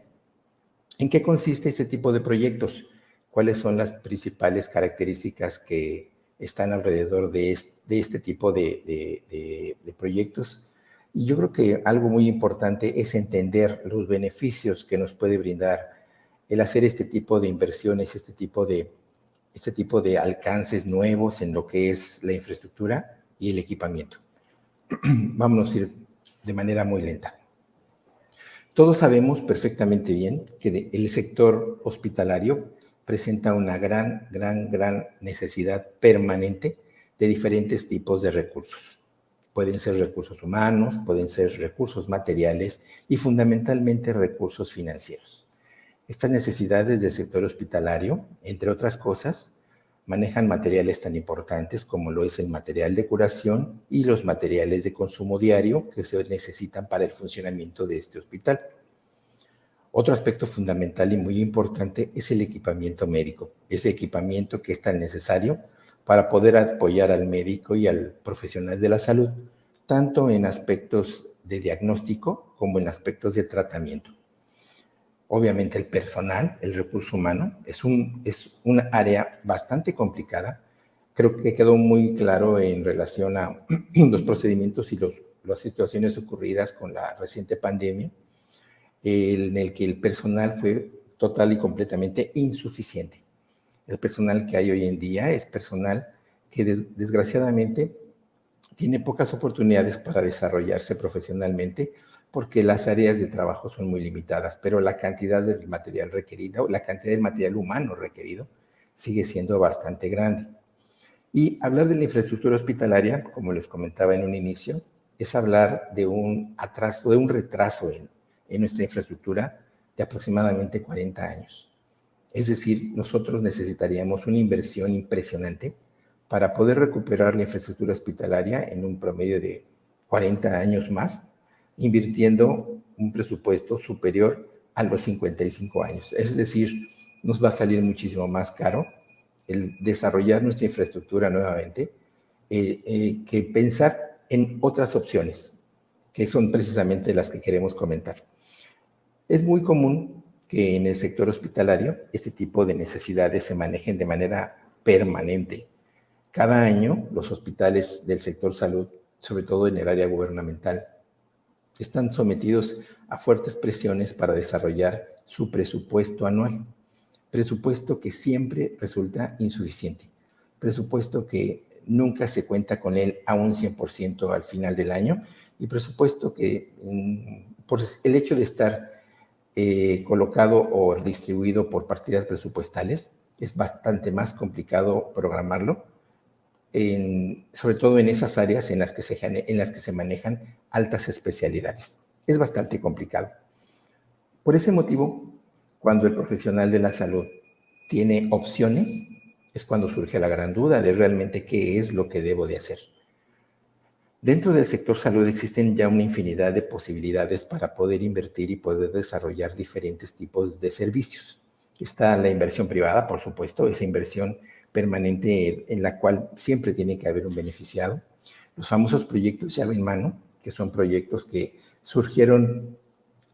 en qué consiste este tipo de proyectos, cuáles son las principales características que están alrededor de este tipo de proyectos. Y yo creo que algo muy importante es entender los beneficios que nos puede brindar el hacer este tipo de inversiones, este tipo de alcances nuevos en lo que es la infraestructura y el equipamiento. Vámonos a ir de manera muy lenta. Todos sabemos perfectamente bien que el sector hospitalario presenta una gran necesidad permanente de diferentes tipos de recursos. Pueden ser recursos humanos, pueden ser recursos materiales y fundamentalmente recursos financieros. Estas necesidades del sector hospitalario, entre otras cosas, manejan materiales tan importantes como lo es el material de curación y los materiales de consumo diario que se necesitan para el funcionamiento de este hospital. Otro aspecto fundamental y muy importante es el equipamiento médico, ese equipamiento que es tan necesario para poder apoyar al médico y al profesional de la salud, tanto en aspectos de diagnóstico como en aspectos de tratamiento. Obviamente el personal, el recurso humano, es una área bastante complicada. Creo que quedó muy claro en relación a los procedimientos y las situaciones ocurridas con la reciente pandemia, en el que el personal fue total y completamente insuficiente. El personal que hay hoy en día es personal que desgraciadamente tiene pocas oportunidades para desarrollarse profesionalmente porque las áreas de trabajo son muy limitadas, pero la cantidad de material requerido, la cantidad de material humano requerido sigue siendo bastante grande. Y hablar de la infraestructura hospitalaria, como les comentaba en un inicio, es hablar de un retraso en nuestra infraestructura de aproximadamente 40 años. Es decir, nosotros necesitaríamos una inversión impresionante para poder recuperar la infraestructura hospitalaria en un promedio de 40 años más, invirtiendo un presupuesto superior a los 55 años. Es decir, nos va a salir muchísimo más caro el desarrollar nuestra infraestructura nuevamente, que pensar en otras opciones, que son precisamente las que queremos comentar. Es muy común que en el sector hospitalario este tipo de necesidades se manejen de manera permanente. Cada año los hospitales del sector salud, sobre todo en el área gubernamental, están sometidos a fuertes presiones para desarrollar su presupuesto anual. Presupuesto que siempre resulta insuficiente. Presupuesto que nunca se cuenta con él a un 100% al final del año, y presupuesto que por el hecho de estar colocado o distribuido por partidas presupuestales, es bastante más complicado programarlo, sobre todo en esas áreas en las que se manejan altas especialidades. Es bastante complicado. Por ese motivo, cuando el profesional de la salud tiene opciones, es cuando surge la gran duda de realmente qué es lo que debo de hacer. Dentro del sector salud existen ya una infinidad de posibilidades para poder invertir y poder desarrollar diferentes tipos de servicios. Está la inversión privada, por supuesto, esa inversión permanente en la cual siempre tiene que haber un beneficiado. Los famosos proyectos llave en mano, que son proyectos que surgieron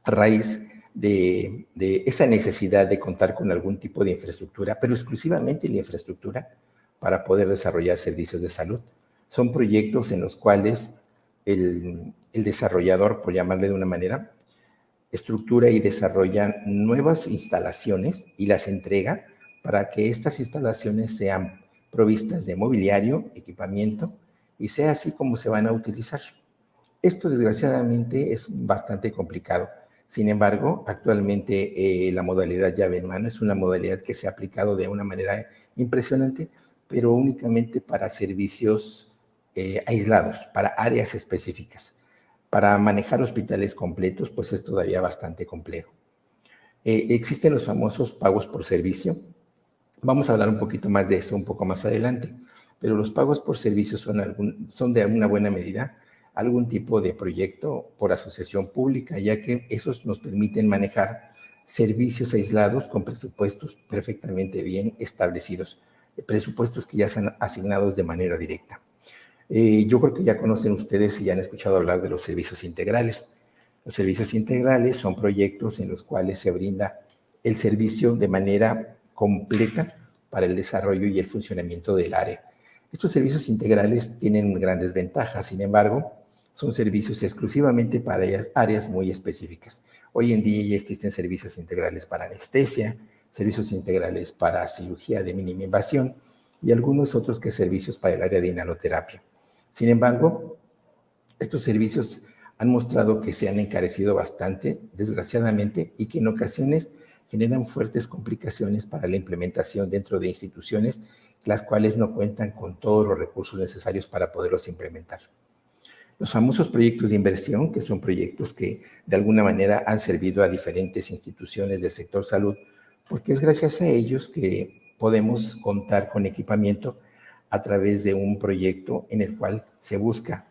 a raíz de esa necesidad de contar con algún tipo de infraestructura, pero exclusivamente la infraestructura para poder desarrollar servicios de salud. Son proyectos en los cuales el desarrollador, por llamarle de una manera, estructura y desarrolla nuevas instalaciones y las entrega para que estas instalaciones sean provistas de mobiliario, equipamiento, y sea así como se van a utilizar. Esto, desgraciadamente, es bastante complicado. Sin embargo, actualmente la modalidad llave en mano es una modalidad que se ha aplicado de una manera impresionante, pero únicamente para servicios aislados, para áreas específicas. Para manejar hospitales completos, pues es todavía bastante complejo. Existen los famosos pagos por servicio. Vamos a hablar un poquito más de eso un poco más adelante, pero los pagos por servicio son de una buena medida algún tipo de proyecto por asociación pública, ya que esos nos permiten manejar servicios aislados con presupuestos perfectamente bien establecidos, presupuestos que ya son asignados de manera directa. Yo creo que ya conocen ustedes y ya han escuchado hablar de los servicios integrales. Los servicios integrales son proyectos en los cuales se brinda el servicio de manera completa para el desarrollo y el funcionamiento del área. Estos servicios integrales tienen grandes ventajas, sin embargo, son servicios exclusivamente para áreas muy específicas. Hoy en día ya existen servicios integrales para anestesia, servicios integrales para cirugía de mínima invasión y algunos otros que servicios para el área de inhaloterapia. Sin embargo, estos servicios han mostrado que se han encarecido bastante, desgraciadamente, y que en ocasiones generan fuertes complicaciones para la implementación dentro de instituciones, las cuales no cuentan con todos los recursos necesarios para poderlos implementar. Los famosos proyectos de inversión, que son proyectos que de alguna manera han servido a diferentes instituciones del sector salud, porque es gracias a ellos que podemos contar con equipamiento a través de un proyecto en el cual se busca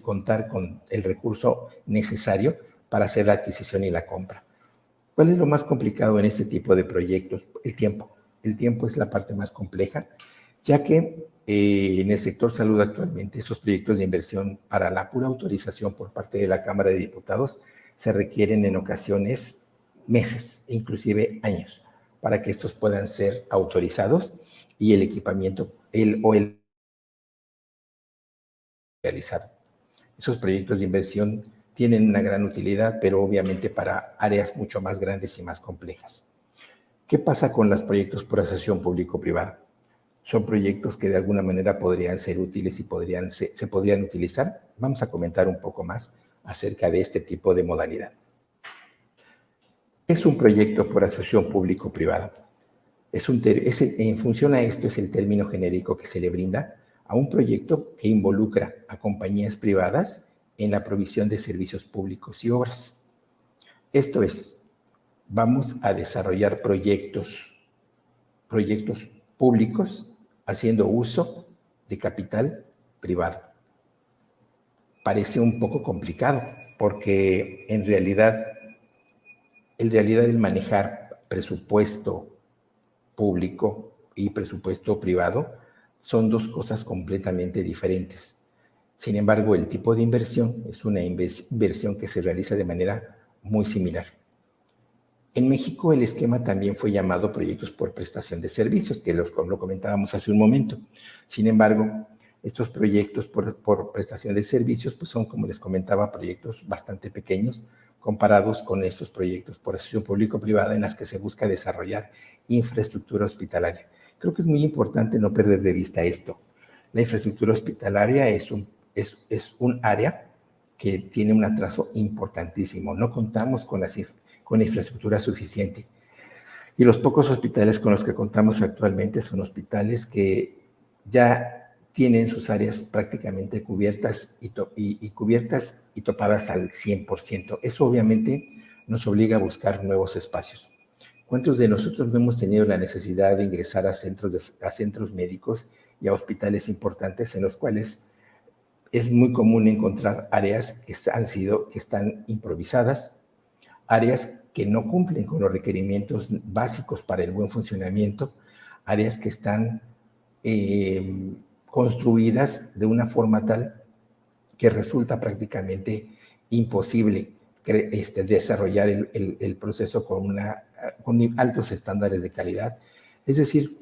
contar con el recurso necesario para hacer la adquisición y la compra. ¿Cuál es lo más complicado en este tipo de proyectos? El tiempo. El tiempo es la parte más compleja, ya que en el sector salud actualmente esos proyectos de inversión para la pura autorización por parte de la Cámara de Diputados se requieren en ocasiones meses, inclusive años, para que estos puedan ser autorizados y el equipamiento, el realizado. Esos proyectos de inversión tienen una gran utilidad, pero obviamente para áreas mucho más grandes y más complejas. ¿Qué pasa con los proyectos por asociación público-privada? Son proyectos que de alguna manera podrían ser útiles y se podrían utilizar. Vamos a comentar un poco más acerca de este tipo de modalidad. Es un proyecto por asociación público-privada. En función a esto es el término genérico que se le brinda a un proyecto que involucra a compañías privadas en la provisión de servicios públicos y obras. Esto es, vamos a desarrollar proyectos públicos haciendo uso de capital privado. Parece un poco complicado porque en realidad el manejar presupuesto público y presupuesto privado son dos cosas completamente diferentes. Sin embargo, el tipo de inversión es una inversión que se realiza de manera muy similar. En México el esquema también fue llamado proyectos por prestación de servicios, que lo comentábamos hace un momento. Sin embargo, estos proyectos por prestación de servicios pues son, como les comentaba, proyectos bastante pequeños comparados con estos proyectos por asociación público-privada en las que se busca desarrollar infraestructura hospitalaria. Creo que es muy importante no perder de vista esto. La infraestructura hospitalaria es un área que tiene un atraso importantísimo. No contamos con infraestructura suficiente. Y los pocos hospitales con los que contamos actualmente son hospitales que ya tienen sus áreas prácticamente cubiertas y topadas al 100%. Eso obviamente nos obliga a buscar nuevos espacios. ¿Cuántos de nosotros no hemos tenido la necesidad de ingresar a centros médicos y a hospitales importantes en los cuales es muy común encontrar áreas que están improvisadas, áreas que no cumplen con los requerimientos básicos para el buen funcionamiento, áreas que están construidas de una forma tal que resulta prácticamente imposible desarrollar el proceso con altos estándares de calidad. Es decir,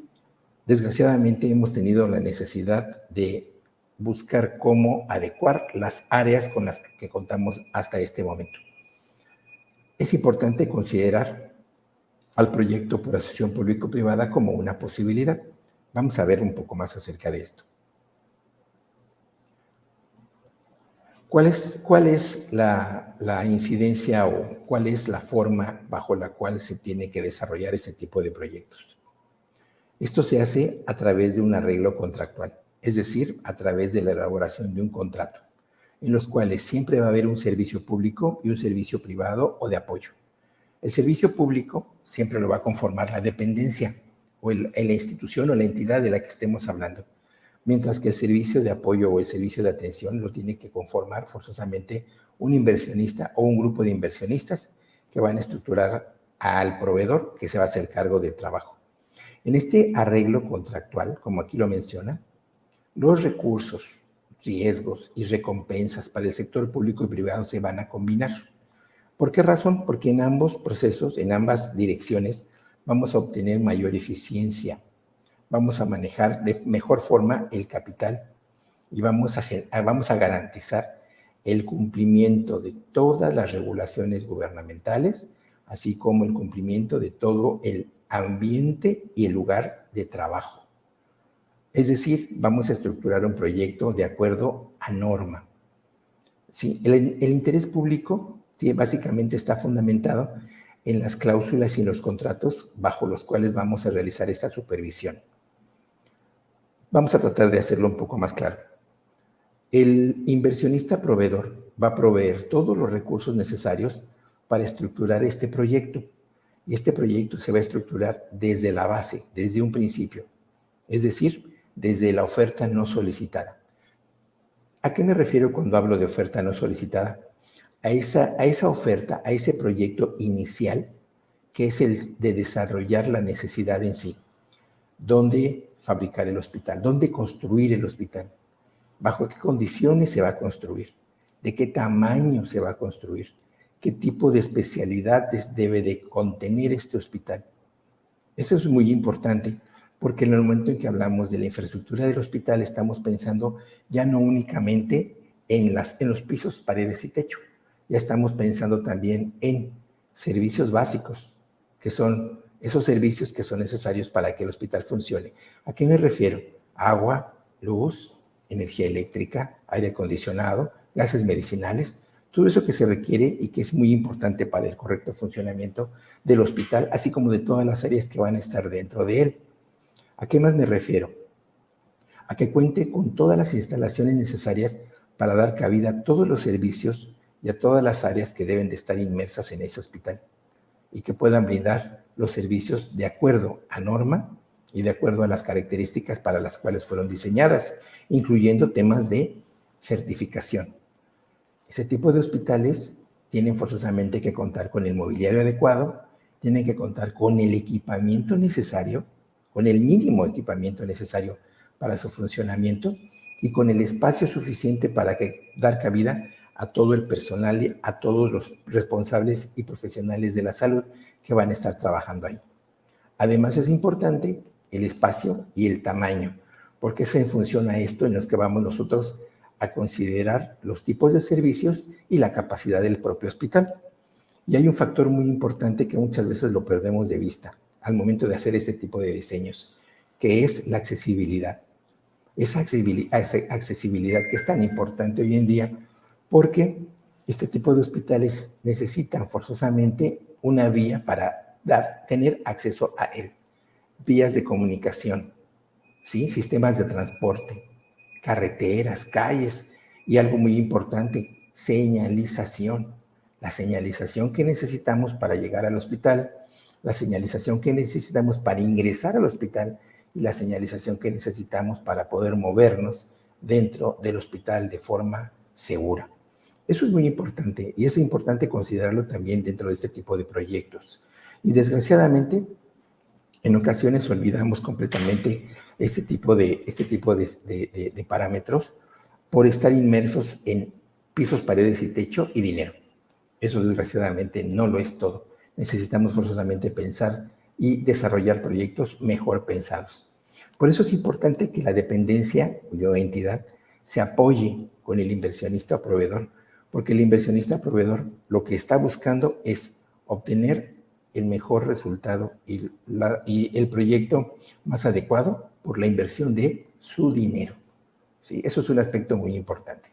desgraciadamente hemos tenido la necesidad de buscar cómo adecuar las áreas con las que contamos hasta este momento. Es importante considerar al proyecto por asociación público-privada como una posibilidad. Vamos a ver un poco más acerca de esto. ¿Cuál es la incidencia o cuál es la forma bajo la cual se tiene que desarrollar este tipo de proyectos? Esto se hace a través de un arreglo contractual, es decir, a través de la elaboración de un contrato, en los cuales siempre va a haber un servicio público y un servicio privado o de apoyo. El servicio público siempre lo va a conformar la dependencia o la institución o la entidad de la que estemos hablando, mientras que el servicio de apoyo o el servicio de atención lo tiene que conformar forzosamente un inversionista o un grupo de inversionistas que van a estructurar al proveedor que se va a hacer cargo del trabajo. En este arreglo contractual, como aquí lo menciona, los recursos, riesgos y recompensas para el sector público y privado se van a combinar. ¿Por qué razón? Porque en ambos procesos, en ambas direcciones, vamos a obtener mayor eficiencia, vamos a manejar de mejor forma el capital y vamos a garantizar el cumplimiento de todas las regulaciones gubernamentales, así como el cumplimiento de todo el ambiente y el lugar de trabajo. Es decir, vamos a estructurar un proyecto de acuerdo a norma. ¿Sí? El interés público básicamente está fundamentado en las cláusulas y en los contratos bajo los cuales vamos a realizar esta supervisión. Vamos a tratar de hacerlo un poco más claro. El inversionista proveedor va a proveer todos los recursos necesarios para estructurar este proyecto. Y este proyecto se va a estructurar desde la base, desde un principio. Es decir, desde la oferta no solicitada. ¿A qué me refiero cuando hablo de oferta no solicitada? A esa oferta, a ese proyecto inicial, que es el de desarrollar la necesidad en sí. ¿Dónde fabricar el hospital? ¿Dónde construir el hospital? ¿Bajo qué condiciones se va a construir? ¿De qué tamaño se va a construir? ¿Qué tipo de especialidades debe de contener este hospital? Eso es muy importante, porque en el momento en que hablamos de la infraestructura del hospital, estamos pensando ya no únicamente en los pisos, paredes y techo. Ya estamos pensando también en servicios básicos, que son esos servicios que son necesarios para que el hospital funcione. ¿A qué me refiero? Agua, luz, energía eléctrica, aire acondicionado, gases medicinales, todo eso que se requiere y que es muy importante para el correcto funcionamiento del hospital, así como de todas las áreas que van a estar dentro de él. ¿A qué más me refiero? A que cuente con todas las instalaciones necesarias para dar cabida a todos los servicios y a todas las áreas que deben de estar inmersas en ese hospital y que puedan brindar los servicios de acuerdo a norma y de acuerdo a las características para las cuales fueron diseñadas, incluyendo temas de certificación. Ese tipo de hospitales tienen forzosamente que contar con el mobiliario adecuado, tienen que contar con el equipamiento necesario con el mínimo equipamiento necesario para su funcionamiento y con el espacio suficiente para dar cabida a todo el personal, a todos los responsables y profesionales de la salud que van a estar trabajando ahí. Además, es importante el espacio y el tamaño, porque es en función a esto en los que vamos nosotros a considerar los tipos de servicios y la capacidad del propio hospital. Y hay un factor muy importante que muchas veces lo perdemos de vista al momento de hacer este tipo de diseños, que es la accesibilidad. Esa accesibilidad que es tan importante hoy en día, porque este tipo de hospitales necesitan forzosamente una vía para tener acceso a él. Vías de comunicación, ¿sí? Sistemas de transporte, carreteras, calles y algo muy importante, señalización. La señalización que necesitamos para llegar al hospital, la señalización que necesitamos para ingresar al hospital y la señalización que necesitamos para poder movernos dentro del hospital de forma segura. Eso es muy importante y es importante considerarlo también dentro de este tipo de proyectos. Y desgraciadamente, en ocasiones olvidamos completamente este tipo de parámetros por estar inmersos en pisos, paredes y techo y dinero. Eso desgraciadamente no lo es todo. Necesitamos forzosamente pensar y desarrollar proyectos mejor pensados. Por eso es importante que la dependencia o entidad se apoye con el inversionista o proveedor, porque el inversionista o proveedor lo que está buscando es obtener el mejor resultado y el proyecto más adecuado por la inversión de su dinero. ¿Sí? Eso es un aspecto muy importante.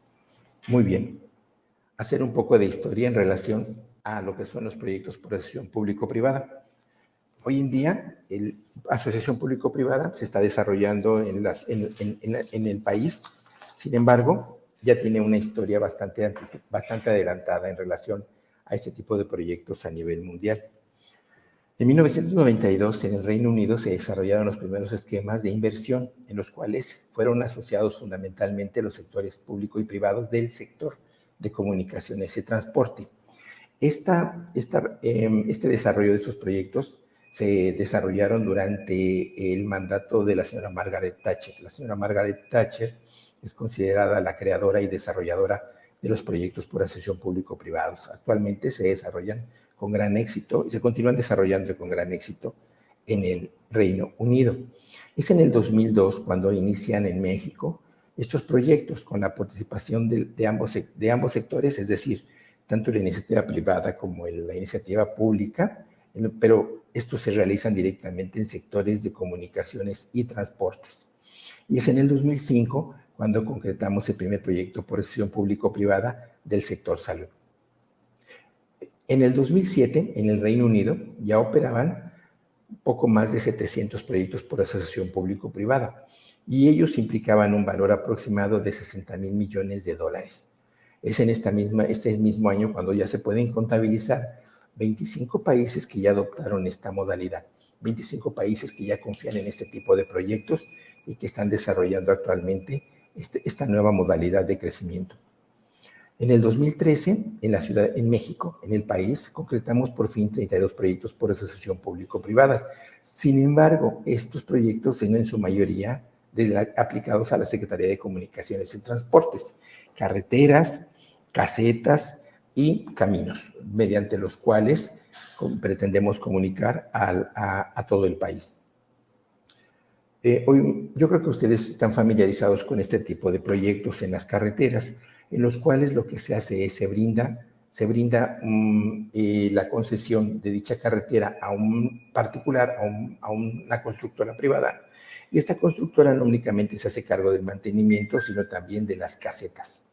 Muy bien. Hacer un poco de historia en relación a lo que son los proyectos por asociación público-privada. Hoy en día, la asociación público-privada se está desarrollando en el país. Sin embargo, ya tiene una historia bastante adelantada en relación a este tipo de proyectos a nivel mundial. En 1992, en el Reino Unido, se desarrollaron los primeros esquemas de inversión, en los cuales fueron asociados fundamentalmente los sectores público y privados del sector de comunicaciones y transporte. Este desarrollo de estos proyectos se desarrollaron durante el mandato de la señora Margaret Thatcher. La señora Margaret Thatcher es considerada la creadora y desarrolladora de los proyectos por asociación público-privados. Actualmente se desarrollan con gran éxito y se continúan desarrollando con gran éxito en el Reino Unido. Es en el 2002 cuando inician en México estos proyectos con la participación de ambos sectores, es decir, tanto la iniciativa privada como la iniciativa pública, pero estos se realizan directamente en sectores de comunicaciones y transportes. Y es en el 2005 cuando concretamos el primer proyecto por asociación público-privada del sector salud. En el 2007, en el Reino Unido, ya operaban poco más de 700 proyectos por asociación público-privada y ellos implicaban un valor aproximado de 60,000 millones de dólares. Es en este mismo año cuando ya se pueden contabilizar 25 países que ya adoptaron esta modalidad, 25 países que ya confían en este tipo de proyectos y que están desarrollando actualmente esta nueva modalidad de crecimiento. En el 2013, en México, en el país, concretamos por fin 32 proyectos por asociación público-privadas. Sin embargo, estos proyectos son en su mayoría aplicados a la Secretaría de Comunicaciones y Transportes, carreteras, casetas y caminos, mediante los cuales pretendemos comunicar a todo el país. Hoy, yo creo que ustedes están familiarizados con este tipo de proyectos en las carreteras, en los cuales lo que se hace es se brinda la concesión de dicha carretera a un particular, a una constructora privada. Y esta constructora no únicamente se hace cargo del mantenimiento, sino también de las casetas.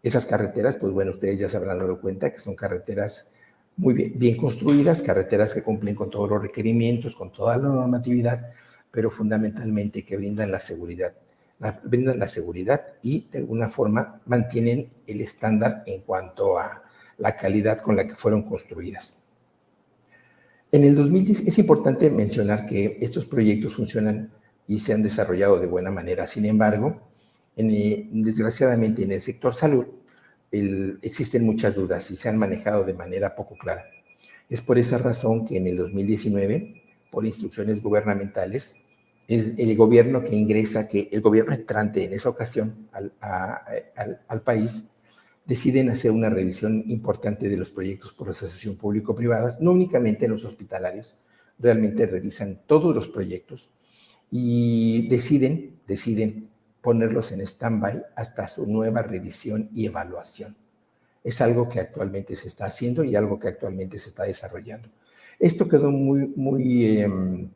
Esas carreteras, pues bueno, ustedes ya se habrán dado cuenta que son carreteras muy bien construidas, carreteras que cumplen con todos los requerimientos, con toda la normatividad, pero fundamentalmente que brindan la seguridad y de alguna forma mantienen el estándar en cuanto a la calidad con la que fueron construidas. En el 2010 es importante mencionar que estos proyectos funcionan y se han desarrollado de buena manera. Sin embargo, desgraciadamente en el sector salud existen muchas dudas y se han manejado de manera poco clara. Es por esa razón que en el 2019 por instrucciones gubernamentales. Es el gobierno que ingresa, que el gobierno entrante en esa ocasión al país, deciden hacer una revisión importante de los proyectos por asociación público-privadas, no únicamente en los hospitalarios, realmente revisan todos los proyectos y deciden ponerlos en stand-by hasta su nueva revisión y evaluación. Es algo que actualmente se está haciendo y algo que actualmente se está desarrollando. Esto quedó muy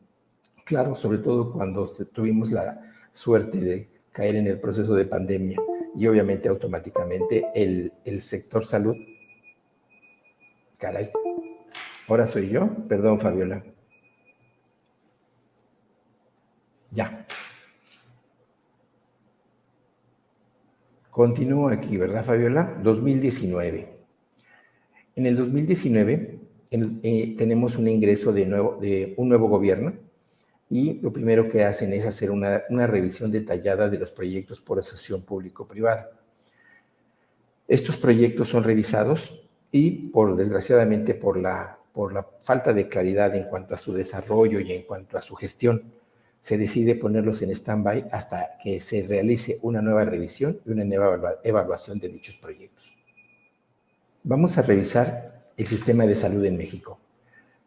claro, sobre todo cuando tuvimos la suerte de caer en el proceso de pandemia y obviamente automáticamente el sector salud. Caray, ahora soy yo, perdón, Fabiola. Ya. Continúo aquí, ¿verdad, Fabiola? 2019. En el 2019 tenemos un ingreso de un nuevo gobierno y lo primero que hacen es hacer una revisión detallada de los proyectos por asociación público-privada. Estos proyectos son revisados y, desgraciadamente, por la falta de claridad en cuanto a su desarrollo y en cuanto a su gestión, se decide ponerlos en stand-by hasta que se realice una nueva revisión y una nueva evaluación de dichos proyectos. Vamos a revisar el sistema de salud en México.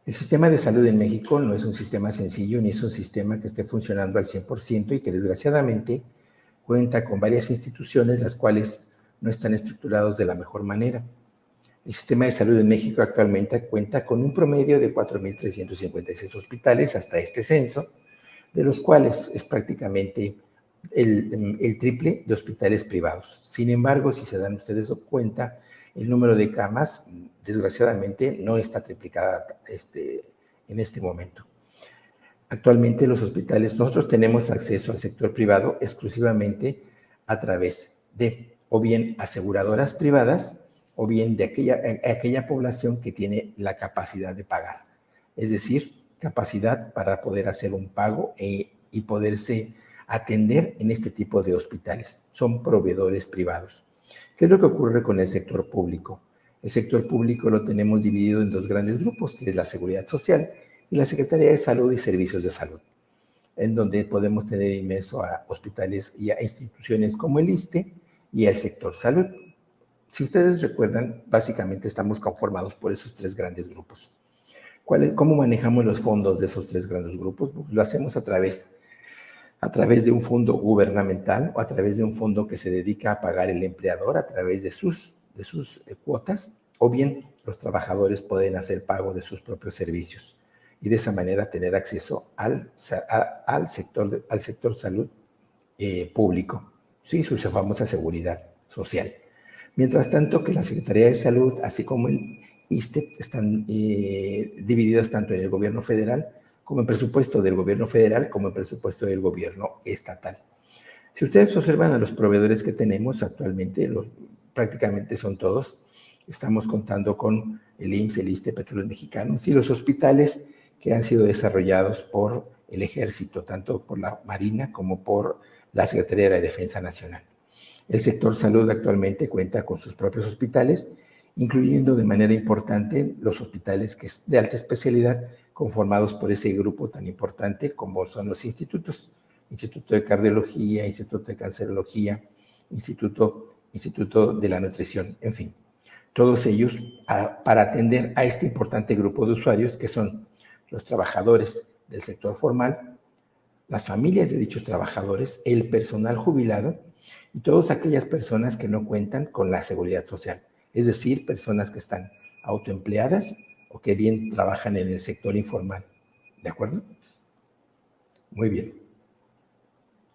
El sistema de salud en México no es un sistema sencillo ni es un sistema que esté funcionando al 100% y que desgraciadamente cuenta con varias instituciones las cuales no están estructurados de la mejor manera. El sistema de salud en México actualmente cuenta con un promedio de 4.356 hospitales hasta este censo, de los cuales es prácticamente el triple de hospitales privados. Sin embargo, si se dan ustedes cuenta, el número de camas, desgraciadamente, no está triplicada en este momento. Actualmente los hospitales, nosotros tenemos acceso al sector privado exclusivamente a través de o bien aseguradoras privadas o bien de aquella población que tiene la capacidad de pagar. Es decir, capacidad para poder hacer un pago y poderse atender en este tipo de hospitales. Son proveedores privados. ¿Qué es lo que ocurre con el sector público? El sector público lo tenemos dividido en dos grandes grupos, que es la Seguridad Social y la Secretaría de Salud y Servicios de Salud, en donde podemos tener inmerso a hospitales y a instituciones como el ISSSTE y el sector salud. Si ustedes recuerdan, básicamente estamos conformados por esos tres grandes grupos. ¿Cómo manejamos los fondos de esos tres grandes grupos? Pues lo hacemos a través de un fondo gubernamental o a través de un fondo que se dedica a pagar el empleador a través de sus cuotas, o bien los trabajadores pueden hacer pago de sus propios servicios y de esa manera tener acceso al sector salud público, sí, su famosa seguridad social. Mientras tanto que la Secretaría de Salud, así como el ISSSTE, están divididas tanto en el gobierno federal como en presupuesto del gobierno federal, como en presupuesto del gobierno estatal. Si ustedes observan a los proveedores que tenemos actualmente, prácticamente son todos. Estamos contando con el IMSS, el ISSSTE, Petróleos Mexicanos y los hospitales que han sido desarrollados por el Ejército, tanto por la Marina como por la Secretaría de la Defensa Nacional. El sector salud actualmente cuenta con sus propios hospitales, incluyendo de manera importante los hospitales de alta especialidad conformados por ese grupo tan importante como son los institutos, Instituto de Cardiología, Instituto de Cancerología, Instituto de la Nutrición, en fin. Todos ellos para atender a este importante grupo de usuarios que son los trabajadores del sector formal, las familias de dichos trabajadores, el personal jubilado y todas aquellas personas que no cuentan con la seguridad social, es decir, personas que están autoempleadas o que bien trabajan en el sector informal. ¿De acuerdo? Muy bien.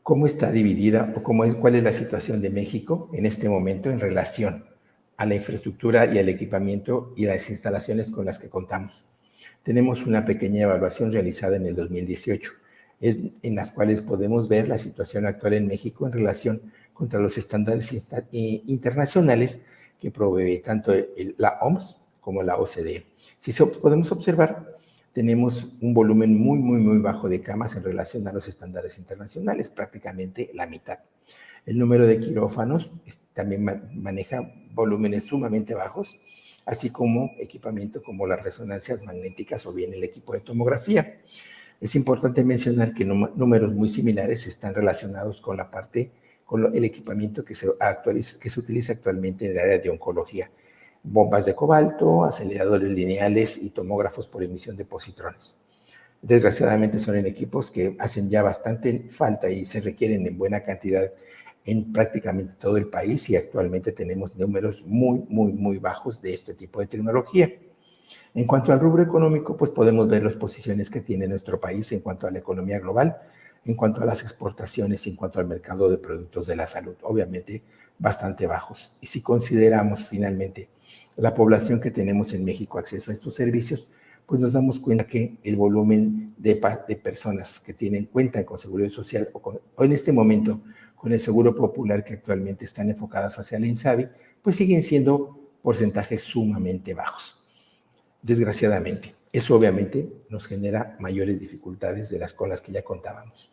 ¿Cómo está dividida o cuál es la situación de México en este momento en relación a la infraestructura y al equipamiento y las instalaciones con las que contamos? Tenemos una pequeña evaluación realizada en el 2018, en las cuales podemos ver la situación actual en México en relación contra los estándares internacionales que provee tanto la OMS como la OCDE. Si podemos observar, tenemos un volumen muy bajo de camas en relación a los estándares internacionales, prácticamente la mitad. El número de quirófanos también maneja volúmenes sumamente bajos, así como equipamiento como las resonancias magnéticas o bien el equipo de tomografía. Es importante mencionar que números muy similares están relacionados con la parte, con el equipamiento que se utiliza actualmente en el área de oncología. Bombas de cobalto, aceleradores lineales y tomógrafos por emisión de positrones. Desgraciadamente son en equipos que hacen ya bastante falta y se requieren en buena cantidad en prácticamente todo el país, y actualmente tenemos números muy bajos de este tipo de tecnología. En cuanto al rubro económico, pues podemos ver las posiciones que tiene nuestro país en cuanto a la economía global, en cuanto a las exportaciones, en cuanto al mercado de productos de la salud, obviamente bastante bajos. Y si consideramos finalmente la población que tenemos en México acceso a estos servicios, pues nos damos cuenta que el volumen de personas que cuentan con seguridad social o en este momento con el seguro popular, que actualmente están enfocadas hacia el INSABI, pues siguen siendo porcentajes sumamente bajos. Desgraciadamente, eso obviamente nos genera mayores dificultades con las que ya contábamos.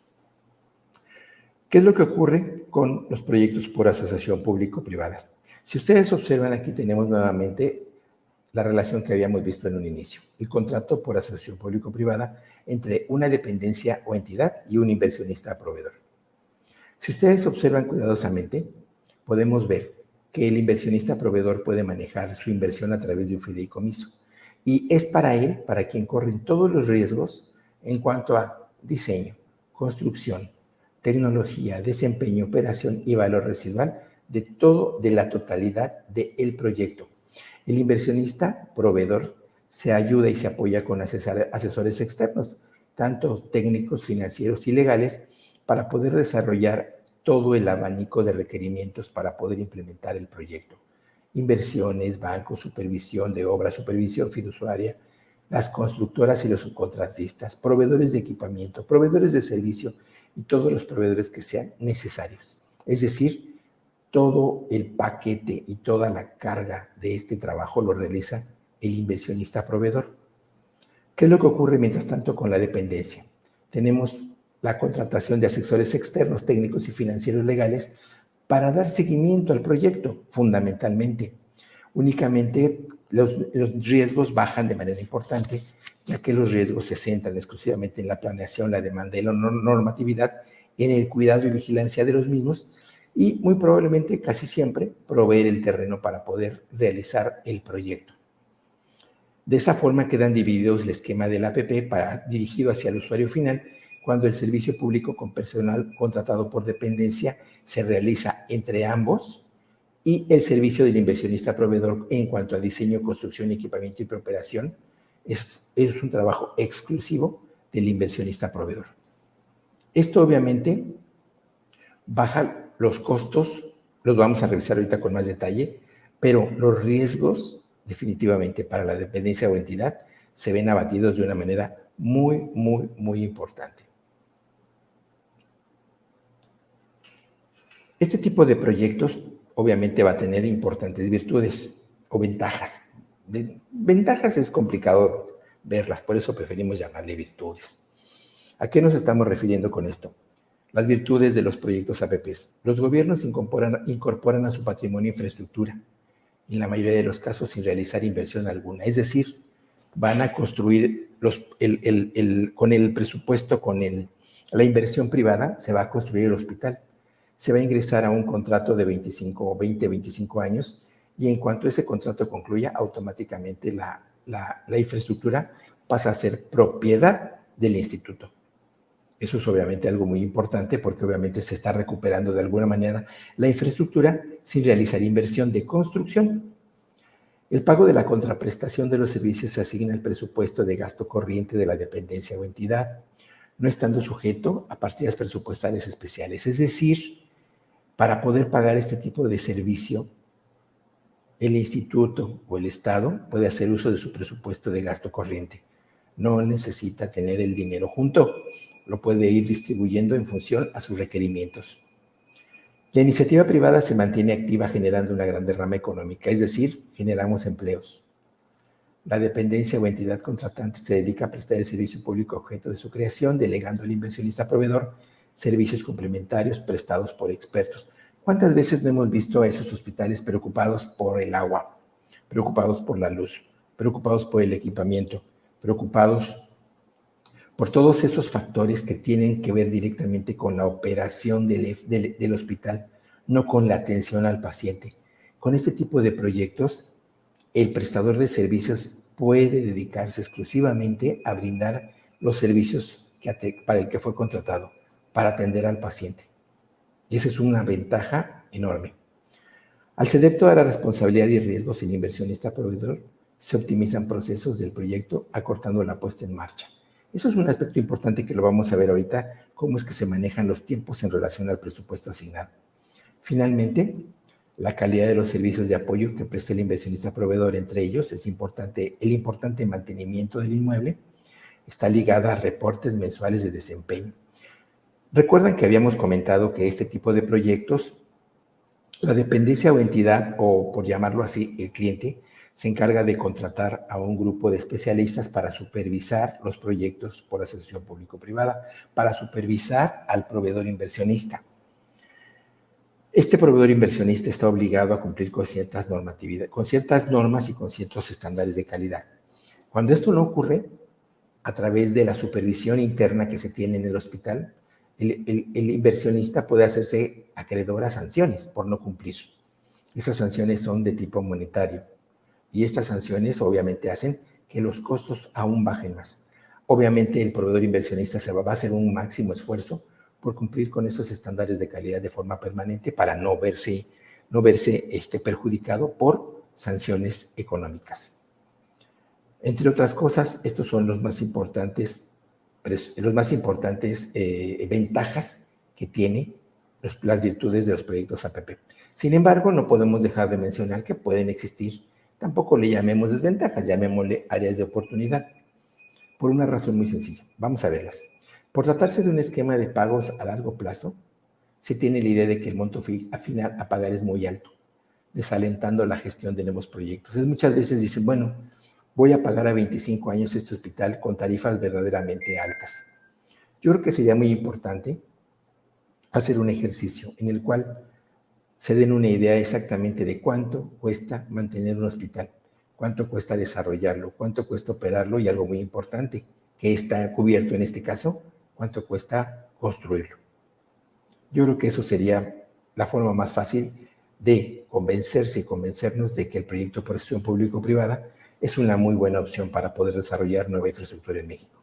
¿Qué es lo que ocurre con los proyectos por asociación público-privada? Si ustedes observan, aquí tenemos nuevamente la relación que habíamos visto en un inicio, el contrato por asociación público-privada entre una dependencia o entidad y un inversionista proveedor. Si ustedes observan cuidadosamente, podemos ver que el inversionista proveedor puede manejar su inversión a través de un fideicomiso, y es para él, para quien corren todos los riesgos en cuanto a diseño, construcción, tecnología, desempeño, operación y valor residual de la totalidad del proyecto. El inversionista proveedor se ayuda y se apoya con asesores externos, tanto técnicos, financieros y legales, para poder desarrollar todo el abanico de requerimientos para poder implementar el proyecto. Inversiones, bancos, supervisión de obra, supervisión fiduciaria, las constructoras y los subcontratistas, proveedores de equipamiento, proveedores de servicio y todos los proveedores que sean necesarios. Es decir, todo el paquete y toda la carga de este trabajo lo realiza el inversionista proveedor. ¿Qué es lo que ocurre mientras tanto con la dependencia? Tenemos la contratación de asesores externos, técnicos y financieros legales para dar seguimiento al proyecto, fundamentalmente. Únicamente los riesgos bajan de manera importante, ya que los riesgos se centran exclusivamente en la planeación, la demanda y la normatividad, en el cuidado y vigilancia de los mismos, y muy probablemente, casi siempre, proveer el terreno para poder realizar el proyecto. De esa forma quedan divididos el esquema del APP dirigido hacia el usuario final, cuando el servicio público con personal contratado por dependencia se realiza entre ambos, y el servicio del inversionista proveedor en cuanto a diseño, construcción, equipamiento y preoperación es un trabajo exclusivo del inversionista proveedor. Esto obviamente baja los costos, los vamos a revisar ahorita con más detalle, pero los riesgos definitivamente para la dependencia o entidad se ven abatidos de una manera muy importante. Este tipo de proyectos obviamente va a tener importantes virtudes o ventajas. Ventajas es complicado verlas, por eso preferimos llamarle virtudes. ¿A qué nos estamos refiriendo con esto? Las virtudes de los proyectos APPs. Los gobiernos incorporan a su patrimonio infraestructura, en la mayoría de los casos sin realizar inversión alguna. Es decir, van a construir con el presupuesto, la inversión privada, se va a construir el hospital. Se va a ingresar a un contrato de 25 años, y en cuanto ese contrato concluya, automáticamente la infraestructura pasa a ser propiedad del instituto. Eso es obviamente algo muy importante, porque obviamente se está recuperando de alguna manera la infraestructura sin realizar inversión de construcción. El pago de la contraprestación de los servicios se asigna al presupuesto de gasto corriente de la dependencia o entidad, no estando sujeto a partidas presupuestales especiales. Es decir, para poder pagar este tipo de servicio, el instituto o el Estado puede hacer uso de su presupuesto de gasto corriente. No necesita tener el dinero junto, lo puede ir distribuyendo en función a sus requerimientos. La iniciativa privada se mantiene activa generando una gran derrama económica, es decir, generamos empleos. La dependencia o entidad contratante se dedica a prestar el servicio público objeto de su creación, delegando al inversionista proveedor servicios complementarios prestados por expertos. ¿Cuántas veces no hemos visto a esos hospitales preocupados por el agua, preocupados por la luz, preocupados por el equipamiento, preocupados por todos esos factores que tienen que ver directamente con la operación del hospital, no con la atención al paciente. Con este tipo de proyectos, el prestador de servicios puede dedicarse exclusivamente a brindar los servicios para el que fue contratado, para atender al paciente. Y esa es una ventaja enorme. Al ceder toda la responsabilidad y riesgos el inversionista proveedor, se optimizan procesos del proyecto, acortando la puesta en marcha. Eso es un aspecto importante que lo vamos a ver ahorita, cómo es que se manejan los tiempos en relación al presupuesto asignado. Finalmente, la calidad de los servicios de apoyo que presta el inversionista proveedor, entre ellos el importante mantenimiento del inmueble, está ligada a reportes mensuales de desempeño. Recuerdan que habíamos comentado que este tipo de proyectos, la dependencia o entidad, o por llamarlo así, el cliente, se encarga de contratar a un grupo de especialistas para supervisar los proyectos por asociación público-privada, para supervisar al proveedor inversionista. Este proveedor inversionista está obligado a cumplir con ciertas normas y con ciertos estándares de calidad. Cuando esto no ocurre, a través de la supervisión interna que se tiene en el hospital, el inversionista puede hacerse acreedor a sanciones por no cumplir. Esas sanciones son de tipo monetario y estas sanciones obviamente hacen que los costos aún bajen más. Obviamente el proveedor inversionista va a hacer un máximo esfuerzo por cumplir con esos estándares de calidad de forma permanente para no verse perjudicado por sanciones económicas. Entre otras cosas, estos son los más importantes ventajas que tiene las virtudes de los proyectos APP. Sin embargo, no podemos dejar de mencionar que pueden existir, tampoco le llamemos desventajas, llamémosle áreas de oportunidad, por una razón muy sencilla. Vamos a verlas. Por tratarse de un esquema de pagos a largo plazo, se tiene la idea de que el monto final a pagar es muy alto, desalentando la gestión de nuevos proyectos. Muchas veces dicen, bueno, voy a pagar a 25 años este hospital con tarifas verdaderamente altas. Yo creo que sería muy importante hacer un ejercicio en el cual se den una idea exactamente de cuánto cuesta mantener un hospital, cuánto cuesta desarrollarlo, cuánto cuesta operarlo y algo muy importante, que está cubierto en este caso, cuánto cuesta construirlo. Yo creo que eso sería la forma más fácil de convencerse y convencernos de que el proyecto por gestión público-privada es una muy buena opción para poder desarrollar nueva infraestructura en México.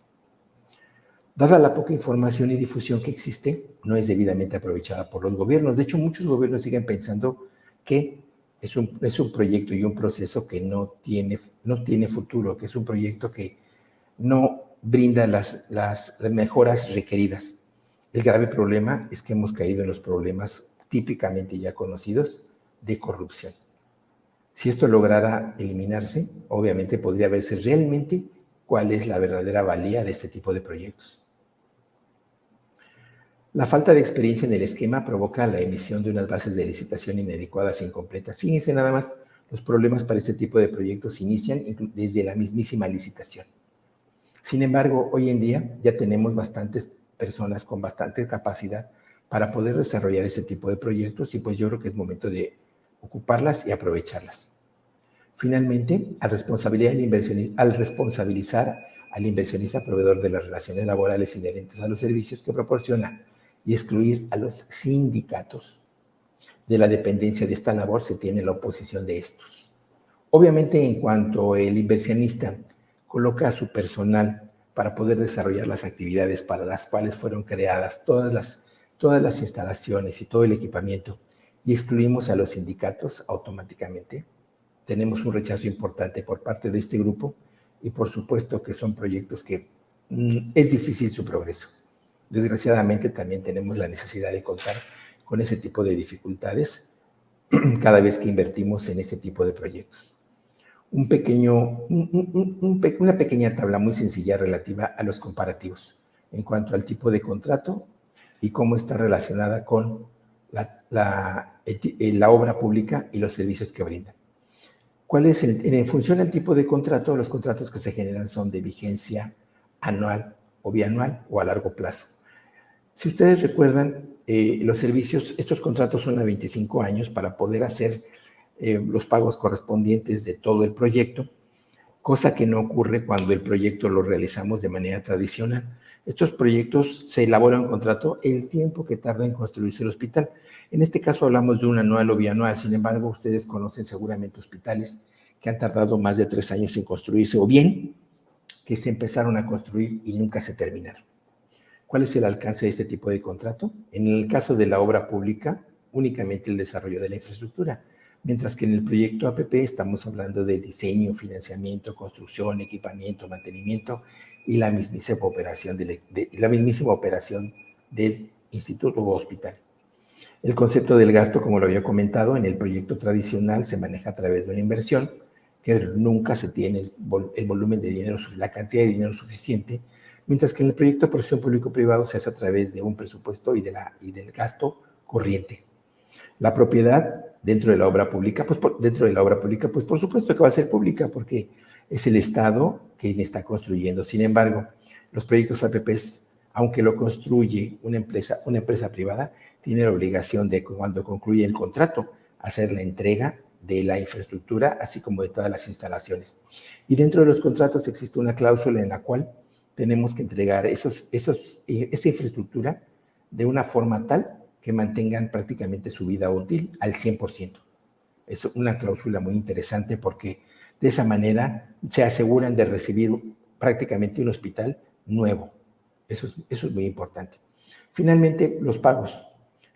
Dada la poca información y difusión que existe, no es debidamente aprovechada por los gobiernos. De hecho, muchos gobiernos siguen pensando que es un proyecto y un proceso que no tiene futuro, que es un proyecto que no brinda las mejoras requeridas. El grave problema es que hemos caído en los problemas típicamente ya conocidos de corrupción. Si esto lograra eliminarse, obviamente podría verse realmente cuál es la verdadera valía de este tipo de proyectos. La falta de experiencia en el esquema provoca la emisión de unas bases de licitación inadecuadas e incompletas. Fíjense nada más, los problemas para este tipo de proyectos inician desde la mismísima licitación. Sin embargo, hoy en día ya tenemos bastantes personas con bastante capacidad para poder desarrollar este tipo de proyectos y pues yo creo que es momento de ocuparlas y aprovecharlas. Finalmente, al responsabilizar al inversionista proveedor de las relaciones laborales inherentes a los servicios que proporciona y excluir a los sindicatos de la dependencia de esta labor, se tiene la oposición de estos. Obviamente, en cuanto el inversionista coloca a su personal para poder desarrollar las actividades para las cuales fueron creadas todas las instalaciones y todo el equipamiento, y excluimos a los sindicatos, automáticamente tenemos un rechazo importante por parte de este grupo y por supuesto que son proyectos que es difícil su progreso. Desgraciadamente también tenemos la necesidad de contar con ese tipo de dificultades cada vez que invertimos en este tipo de proyectos. Una pequeña tabla muy sencilla relativa a los comparativos en cuanto al tipo de contrato y cómo está relacionada con la obra pública y los servicios que brindan. En función del tipo de contrato, los contratos que se generan son de vigencia anual o bianual o a largo plazo. Si ustedes recuerdan, los servicios, estos contratos son a 25 años para poder hacer los pagos correspondientes de todo el proyecto, cosa que no ocurre cuando el proyecto lo realizamos de manera tradicional. Estos proyectos se elaboran un contrato el tiempo que tarda en construirse el hospital. En este caso hablamos de un anual o bianual, sin embargo, ustedes conocen seguramente hospitales que han tardado más de 3 años en construirse, o bien que se empezaron a construir y nunca se terminaron. ¿Cuál es el alcance de este tipo de contrato? En el caso de la obra pública, únicamente el desarrollo de la infraestructura, mientras que en el proyecto APP estamos hablando de diseño, financiamiento, construcción, equipamiento, mantenimiento y la mismísima operación del instituto o hospital. El concepto del gasto, como lo había comentado, en el proyecto tradicional se maneja a través de una inversión, que nunca se tiene el volumen de dinero, la cantidad de dinero suficiente, mientras que en el proyecto de porción público-privado se hace a través de un presupuesto y del gasto corriente. La propiedad dentro de la obra pública, pues por supuesto que va a ser pública, porque es el Estado quien está construyendo. Sin embargo, los proyectos APPs, aunque lo construye una empresa privada, tiene la obligación de, cuando concluye el contrato, hacer la entrega de la infraestructura, así como de todas las instalaciones. Y dentro de los contratos existe una cláusula en la cual tenemos que entregar esa infraestructura de una forma tal que mantengan prácticamente su vida útil al 100%. Es una cláusula muy interesante porque de esa manera se aseguran de recibir prácticamente un hospital nuevo. Eso es muy importante. Finalmente, los pagos.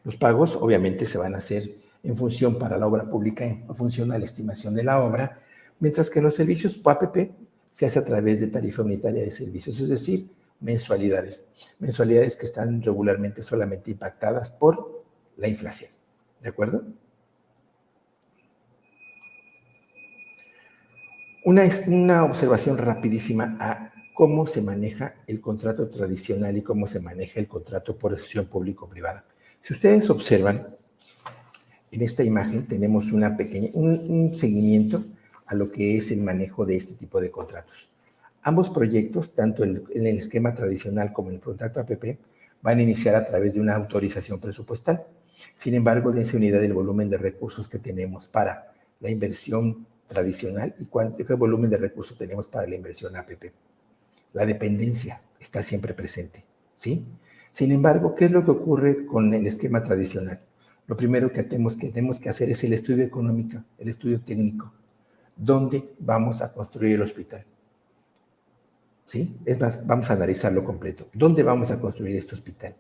Los pagos obviamente se van a hacer en función para la obra pública, en función a la estimación de la obra, mientras que en los servicios APP se hace a través de tarifa unitaria de servicios, es decir, mensualidades que están regularmente solamente impactadas por la inflación. ¿De acuerdo? Una observación rapidísima a cómo se maneja el contrato tradicional y cómo se maneja el contrato por asociación público-privada. Si ustedes observan, en esta imagen tenemos un seguimiento a lo que es el manejo de este tipo de contratos. Ambos proyectos, tanto en el esquema tradicional como en el contrato APP, van a iniciar a través de una autorización presupuestal. Sin embargo, dense unidad del volumen de recursos que tenemos para la inversión tradicional y qué volumen de recursos tenemos para la inversión APP. La dependencia está siempre presente, ¿sí? Sin embargo, ¿qué es lo que ocurre con el esquema tradicional? Lo primero que tenemos que hacer es el estudio económico, el estudio técnico. ¿Dónde vamos a construir el hospital? ¿Sí? Es más, vamos a analizarlo completo. ¿Dónde vamos a construir este hospital?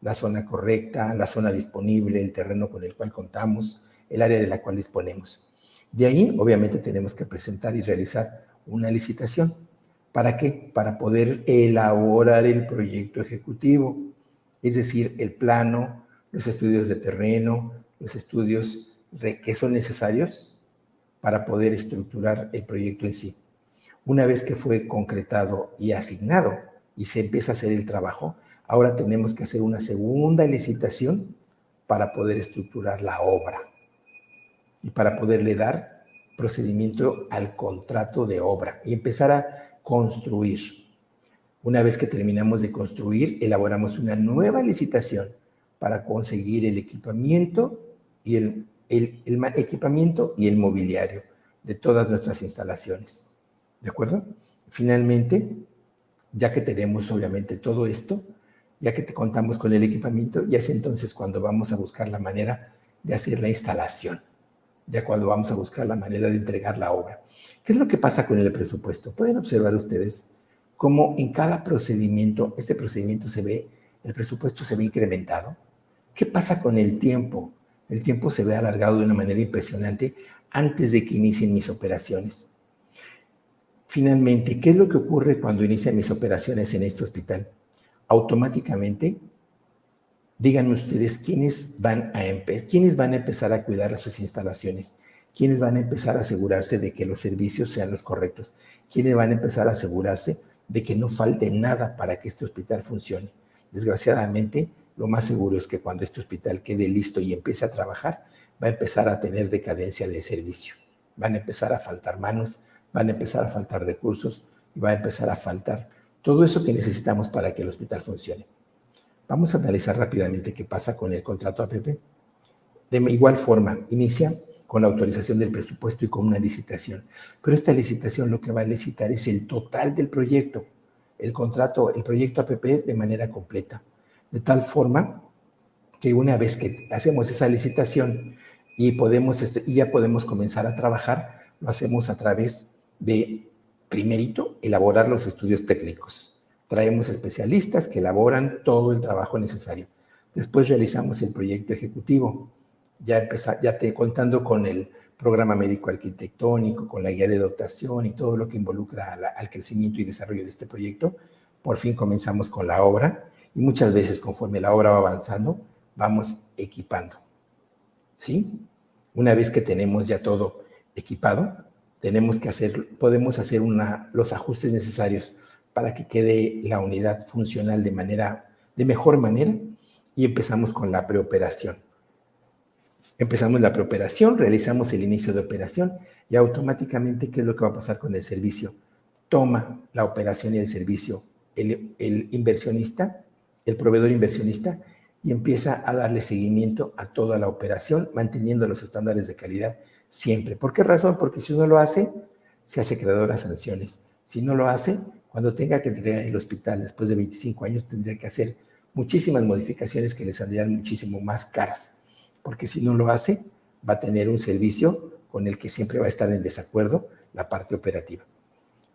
La zona correcta, la zona disponible, el terreno con el cual contamos, el área de la cual disponemos. De ahí, obviamente, tenemos que presentar y realizar una licitación. ¿Para qué? Para poder elaborar el proyecto ejecutivo, es decir, el plano, los estudios de terreno, los estudios que son necesarios para poder estructurar el proyecto en sí. Una vez que fue concretado y asignado y se empieza a hacer el trabajo, ahora tenemos que hacer una segunda licitación para poder estructurar la obra y para poderle dar procedimiento al contrato de obra y empezar a construir. Una vez que terminamos de construir, elaboramos una nueva licitación para conseguir el equipamiento y el equipamiento y el mobiliario de todas nuestras instalaciones. ¿De acuerdo? Finalmente, ya que tenemos obviamente todo esto, ya que contamos con el equipamiento, ya es entonces cuando vamos a buscar la manera de hacer la instalación, ya cuando vamos a buscar la manera de entregar la obra. ¿Qué es lo que pasa con el presupuesto? Pueden observar ustedes cómo en cada procedimiento, este procedimiento el presupuesto se ve incrementado. ¿Qué pasa con el tiempo? El tiempo se ve alargado de una manera impresionante antes de que inicien mis operaciones. Finalmente, ¿qué es lo que ocurre cuando inician mis operaciones en este hospital? Automáticamente, díganme ustedes quiénes van a empezar a cuidar sus instalaciones, quiénes van a empezar a asegurarse de que los servicios sean los correctos, quiénes van a empezar a asegurarse de que no falte nada para que este hospital funcione. Desgraciadamente, lo más seguro es que cuando este hospital quede listo y empiece a trabajar, va a empezar a tener decadencia de servicio. Van a empezar a faltar manos, van a empezar a faltar recursos y va a empezar a faltar todo eso que necesitamos para que el hospital funcione. Vamos a analizar rápidamente qué pasa con el contrato APP. De igual forma, inicia con la autorización del presupuesto y con una licitación. Pero esta licitación lo que va a licitar es el total del proyecto, el contrato, el proyecto APP de manera completa. De tal forma que una vez que hacemos esa licitación y ya podemos comenzar a trabajar, lo hacemos a través de, primerito, elaborar los estudios técnicos. Traemos especialistas que elaboran todo el trabajo necesario. Después realizamos el proyecto ejecutivo, contando con el programa médico arquitectónico, con la guía de dotación y todo lo que involucra al crecimiento y desarrollo de este proyecto. Por fin comenzamos con la obra y muchas veces conforme la obra va avanzando, vamos equipando, ¿sí? Una vez que tenemos ya todo equipado, podemos hacer los ajustes necesarios para que quede la unidad funcional de mejor manera y empezamos con la preoperación. Empezamos la preoperación, realizamos el inicio de operación y automáticamente, ¿qué es lo que va a pasar con el servicio? Toma la operación y el servicio el inversionista, el proveedor inversionista, y empieza a darle seguimiento a toda la operación, manteniendo los estándares de calidad siempre. ¿Por qué razón? Porque si no lo hace, se hace acreedor a sanciones. Si no lo hace, cuando tenga que entregar el hospital después de 25 años, tendría que hacer muchísimas modificaciones que le saldrían muchísimo más caras. Porque si no lo hace, va a tener un servicio con el que siempre va a estar en desacuerdo la parte operativa.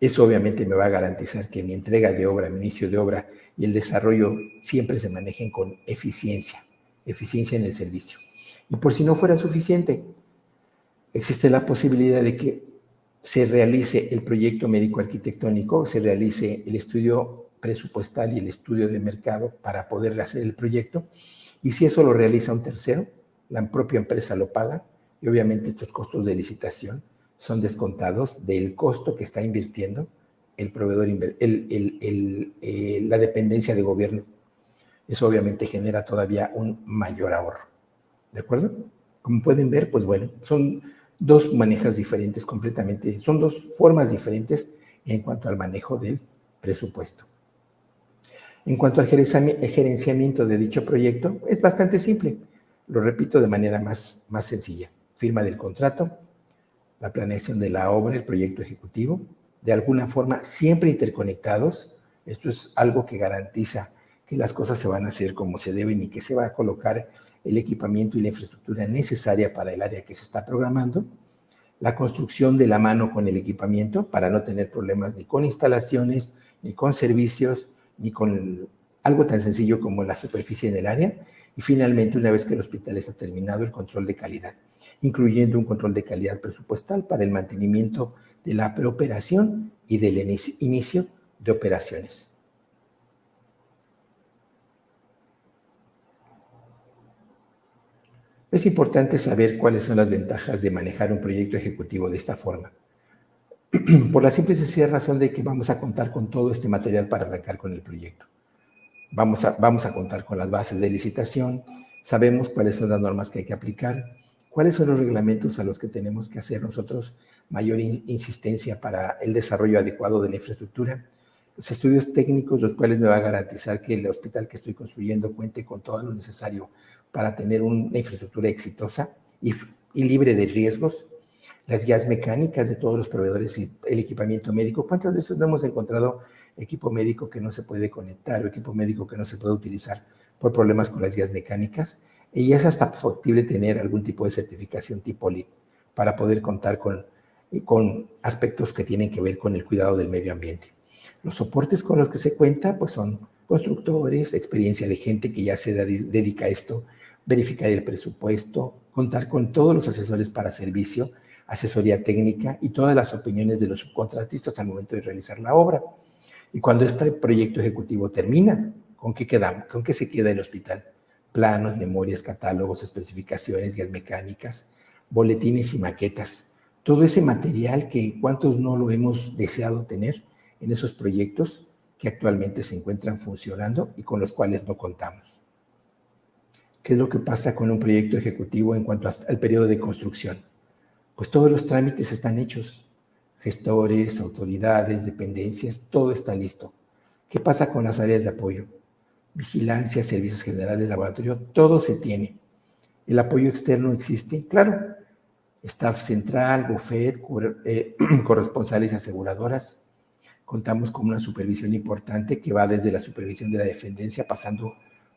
Eso obviamente me va a garantizar que mi entrega de obra, mi inicio de obra y el desarrollo siempre se manejen con eficiencia en el servicio. Y por si no fuera suficiente, existe la posibilidad de que se realice el proyecto médico arquitectónico, se realice el estudio presupuestal y el estudio de mercado para poder hacer el proyecto, y si eso lo realiza un tercero, la propia empresa lo paga, y obviamente estos costos de licitación son descontados del costo que está invirtiendo el proveedor, la dependencia de gobierno. Eso obviamente genera todavía un mayor ahorro. ¿De acuerdo? Como pueden ver, pues bueno, son dos manejas diferentes completamente, son dos formas diferentes en cuanto al manejo del presupuesto. En cuanto al gerenciamiento de dicho proyecto, es bastante simple. Lo repito de manera más sencilla. Firma del contrato, la planeación de la obra, el proyecto ejecutivo, de alguna forma siempre interconectados. Esto es algo que garantiza que las cosas se van a hacer como se deben y que se va a colocar el equipamiento y la infraestructura necesaria para el área que se está programando. La construcción de la mano con el equipamiento para no tener problemas ni con instalaciones, ni con servicios, ni con algo tan sencillo como la superficie en el área. Y finalmente, una vez que el hospital está terminado, el control de calidad, incluyendo un control de calidad presupuestal para el mantenimiento de la preoperación y del inicio de operaciones. Es importante saber cuáles son las ventajas de manejar un proyecto ejecutivo de esta forma. Por la simple y sencilla razón de que vamos a contar con todo este material para arrancar con el proyecto. Vamos a contar con las bases de licitación, sabemos cuáles son las normas que hay que aplicar, cuáles son los reglamentos a los que tenemos que hacer nosotros mayor insistencia para el desarrollo adecuado de la infraestructura, los estudios técnicos, los cuales me va a garantizar que el hospital que estoy construyendo cuente con todo lo necesario para tener una infraestructura exitosa y libre de riesgos, las guías mecánicas de todos los proveedores y el equipamiento médico. ¿Cuántas veces no hemos encontrado equipo médico que no se puede conectar o equipo médico que no se puede utilizar por problemas con las guías mecánicas? Y es hasta factible tener algún tipo de certificación tipo LEED para poder contar con aspectos que tienen que ver con el cuidado del medio ambiente. Los soportes con los que se cuenta pues son constructores, experiencia de gente que ya se dedica a esto, verificar el presupuesto, contar con todos los asesores para servicio, asesoría técnica y todas las opiniones de los subcontratistas al momento de realizar la obra. Y cuando este proyecto ejecutivo termina, ¿con qué quedamos? ¿Con qué se queda el hospital? Planos, memorias, catálogos, especificaciones, guías mecánicas, boletines y maquetas. Todo ese material que cuántos no lo hemos deseado tener en esos proyectos que actualmente se encuentran funcionando y con los cuales no contamos. ¿Qué es lo que pasa con un proyecto ejecutivo en cuanto al periodo de construcción? Pues todos los trámites están hechos. Gestores, autoridades, dependencias, todo está listo. ¿Qué pasa con las áreas de apoyo? Vigilancia, servicios generales, laboratorio, todo se tiene. ¿El apoyo externo existe? Claro, staff central, bufet, corresponsales y aseguradoras. Contamos con una supervisión importante que va desde la supervisión de la dependencia, pasando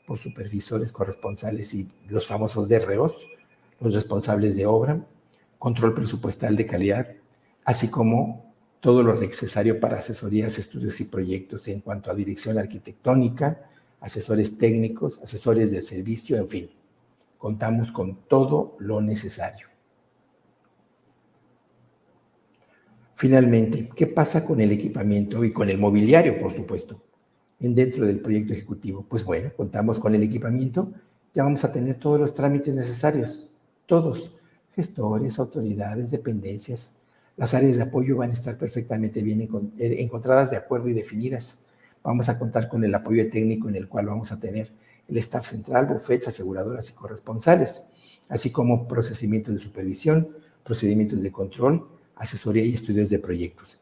por supervisores, corresponsales y los famosos DROs, los responsables de obra, control presupuestal de calidad, así como todo lo necesario para asesorías, estudios y proyectos en cuanto a dirección arquitectónica, asesores técnicos, asesores de servicio, en fin. Contamos con todo lo necesario. Finalmente, ¿qué pasa con el equipamiento y con el mobiliario, por supuesto, dentro del proyecto ejecutivo? Pues bueno, contamos con el equipamiento, ya vamos a tener todos los trámites necesarios, todos, gestores, autoridades, dependencias. Las áreas de apoyo van a estar perfectamente bien encontradas de acuerdo y definidas. Vamos a contar con el apoyo técnico en el cual vamos a tener el staff central, bufetes, aseguradoras y corresponsales, así como procedimientos de supervisión, procedimientos de control, asesoría y estudios de proyectos.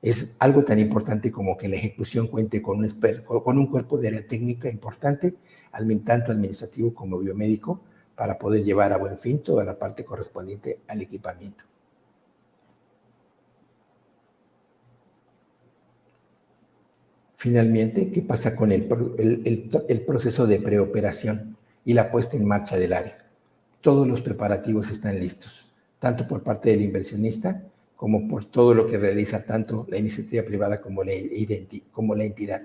Es algo tan importante como que la ejecución cuente con un experto, con un cuerpo de área técnica importante, tanto administrativo como biomédico, para poder llevar a buen fin toda la parte correspondiente al equipamiento. Finalmente, ¿qué pasa con el proceso de preoperación y la puesta en marcha del área? Todos los preparativos están listos, tanto por parte del inversionista como por todo lo que realiza tanto la iniciativa privada como la entidad.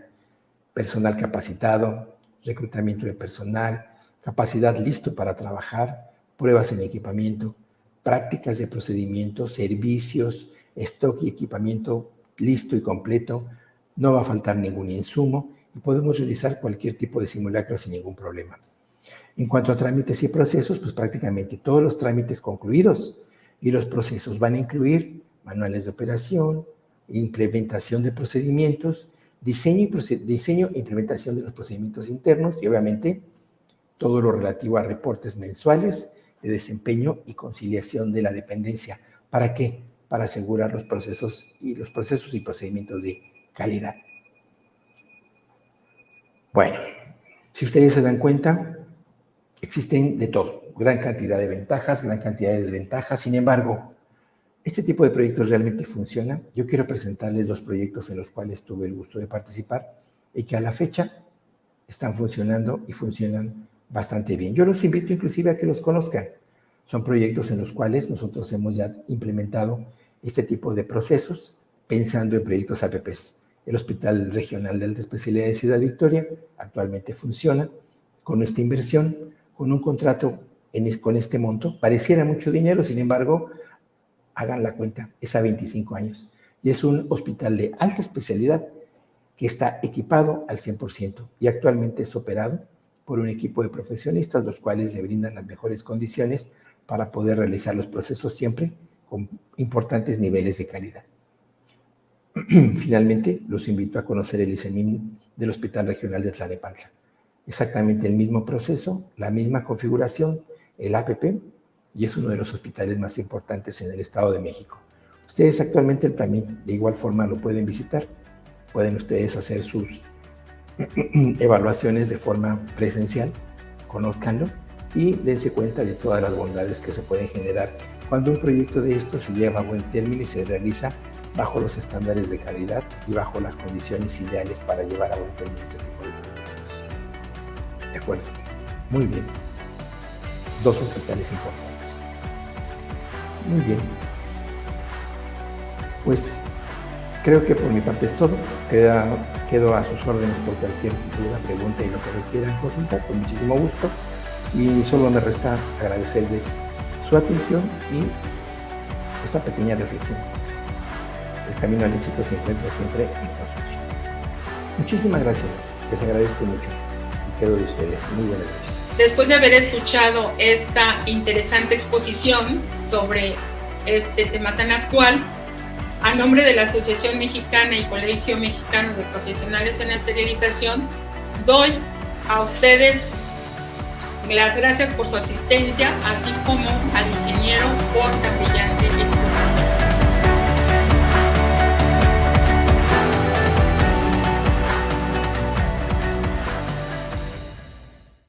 Personal capacitado, reclutamiento de personal, capacidad listo para trabajar, pruebas en equipamiento, prácticas de procedimiento, servicios, stock y equipamiento listo y completo. No va a faltar ningún insumo y podemos realizar cualquier tipo de simulacro sin ningún problema. En cuanto a trámites y procesos, pues prácticamente todos los trámites concluidos y los procesos van a incluir manuales de operación, implementación de procedimientos, diseño e implementación de los procedimientos internos y obviamente todo lo relativo a reportes mensuales de desempeño y conciliación de la dependencia. ¿Para qué? Para asegurar los procesos y procedimientos de calidad. Bueno, si ustedes se dan cuenta, existen de todo, gran cantidad de ventajas, gran cantidad de desventajas. Sin embargo, este tipo de proyectos realmente funciona. Yo quiero presentarles 2 proyectos en los cuales tuve el gusto de participar y que a la fecha están funcionando y funcionan bastante bien. Yo los invito inclusive a que los conozcan. Son proyectos en los cuales nosotros hemos ya implementado este tipo de procesos pensando en proyectos APPs. El Hospital Regional de Alta Especialidad de Ciudad Victoria actualmente funciona con esta inversión, con un contrato con este monto. Pareciera mucho dinero, sin embargo, hagan la cuenta, es a 25 años. Y es un hospital de alta especialidad que está equipado al 100% y actualmente es operado por un equipo de profesionistas, los cuales le brindan las mejores condiciones para poder realizar los procesos siempre con importantes niveles de calidad. Finalmente, los invito a conocer el ICEMIN del Hospital Regional de Tlalnepantla. Exactamente el mismo proceso, la misma configuración, el APP, y es uno de los hospitales más importantes en el Estado de México. Ustedes actualmente también de igual forma lo pueden visitar. Pueden ustedes hacer sus evaluaciones de forma presencial, conózcanlo y dense cuenta de todas las bondades que se pueden generar cuando un proyecto de estos se lleva a buen término y se realiza bajo los estándares de calidad y bajo las condiciones ideales para llevar a buen término este tipo de proyectos. ¿De acuerdo? Muy bien. 2 hospitales importantes. Muy bien. Pues creo que por mi parte es todo. Quedo a sus órdenes por cualquier duda, pregunta y lo que requieran consultar, con muchísimo gusto. Y solo me resta agradecerles su atención y esta pequeña reflexión. El camino al éxito se encuentra siempre en construcción. Muchísimas gracias, les agradezco mucho y quedo de ustedes. Muy buenas noches. Después de haber escuchado esta interesante exposición sobre este tema tan actual, a nombre de la Asociación Mexicana y Colegio Mexicano de Profesionales en la Esterilización, doy a ustedes las gracias por su asistencia, así como al ingeniero por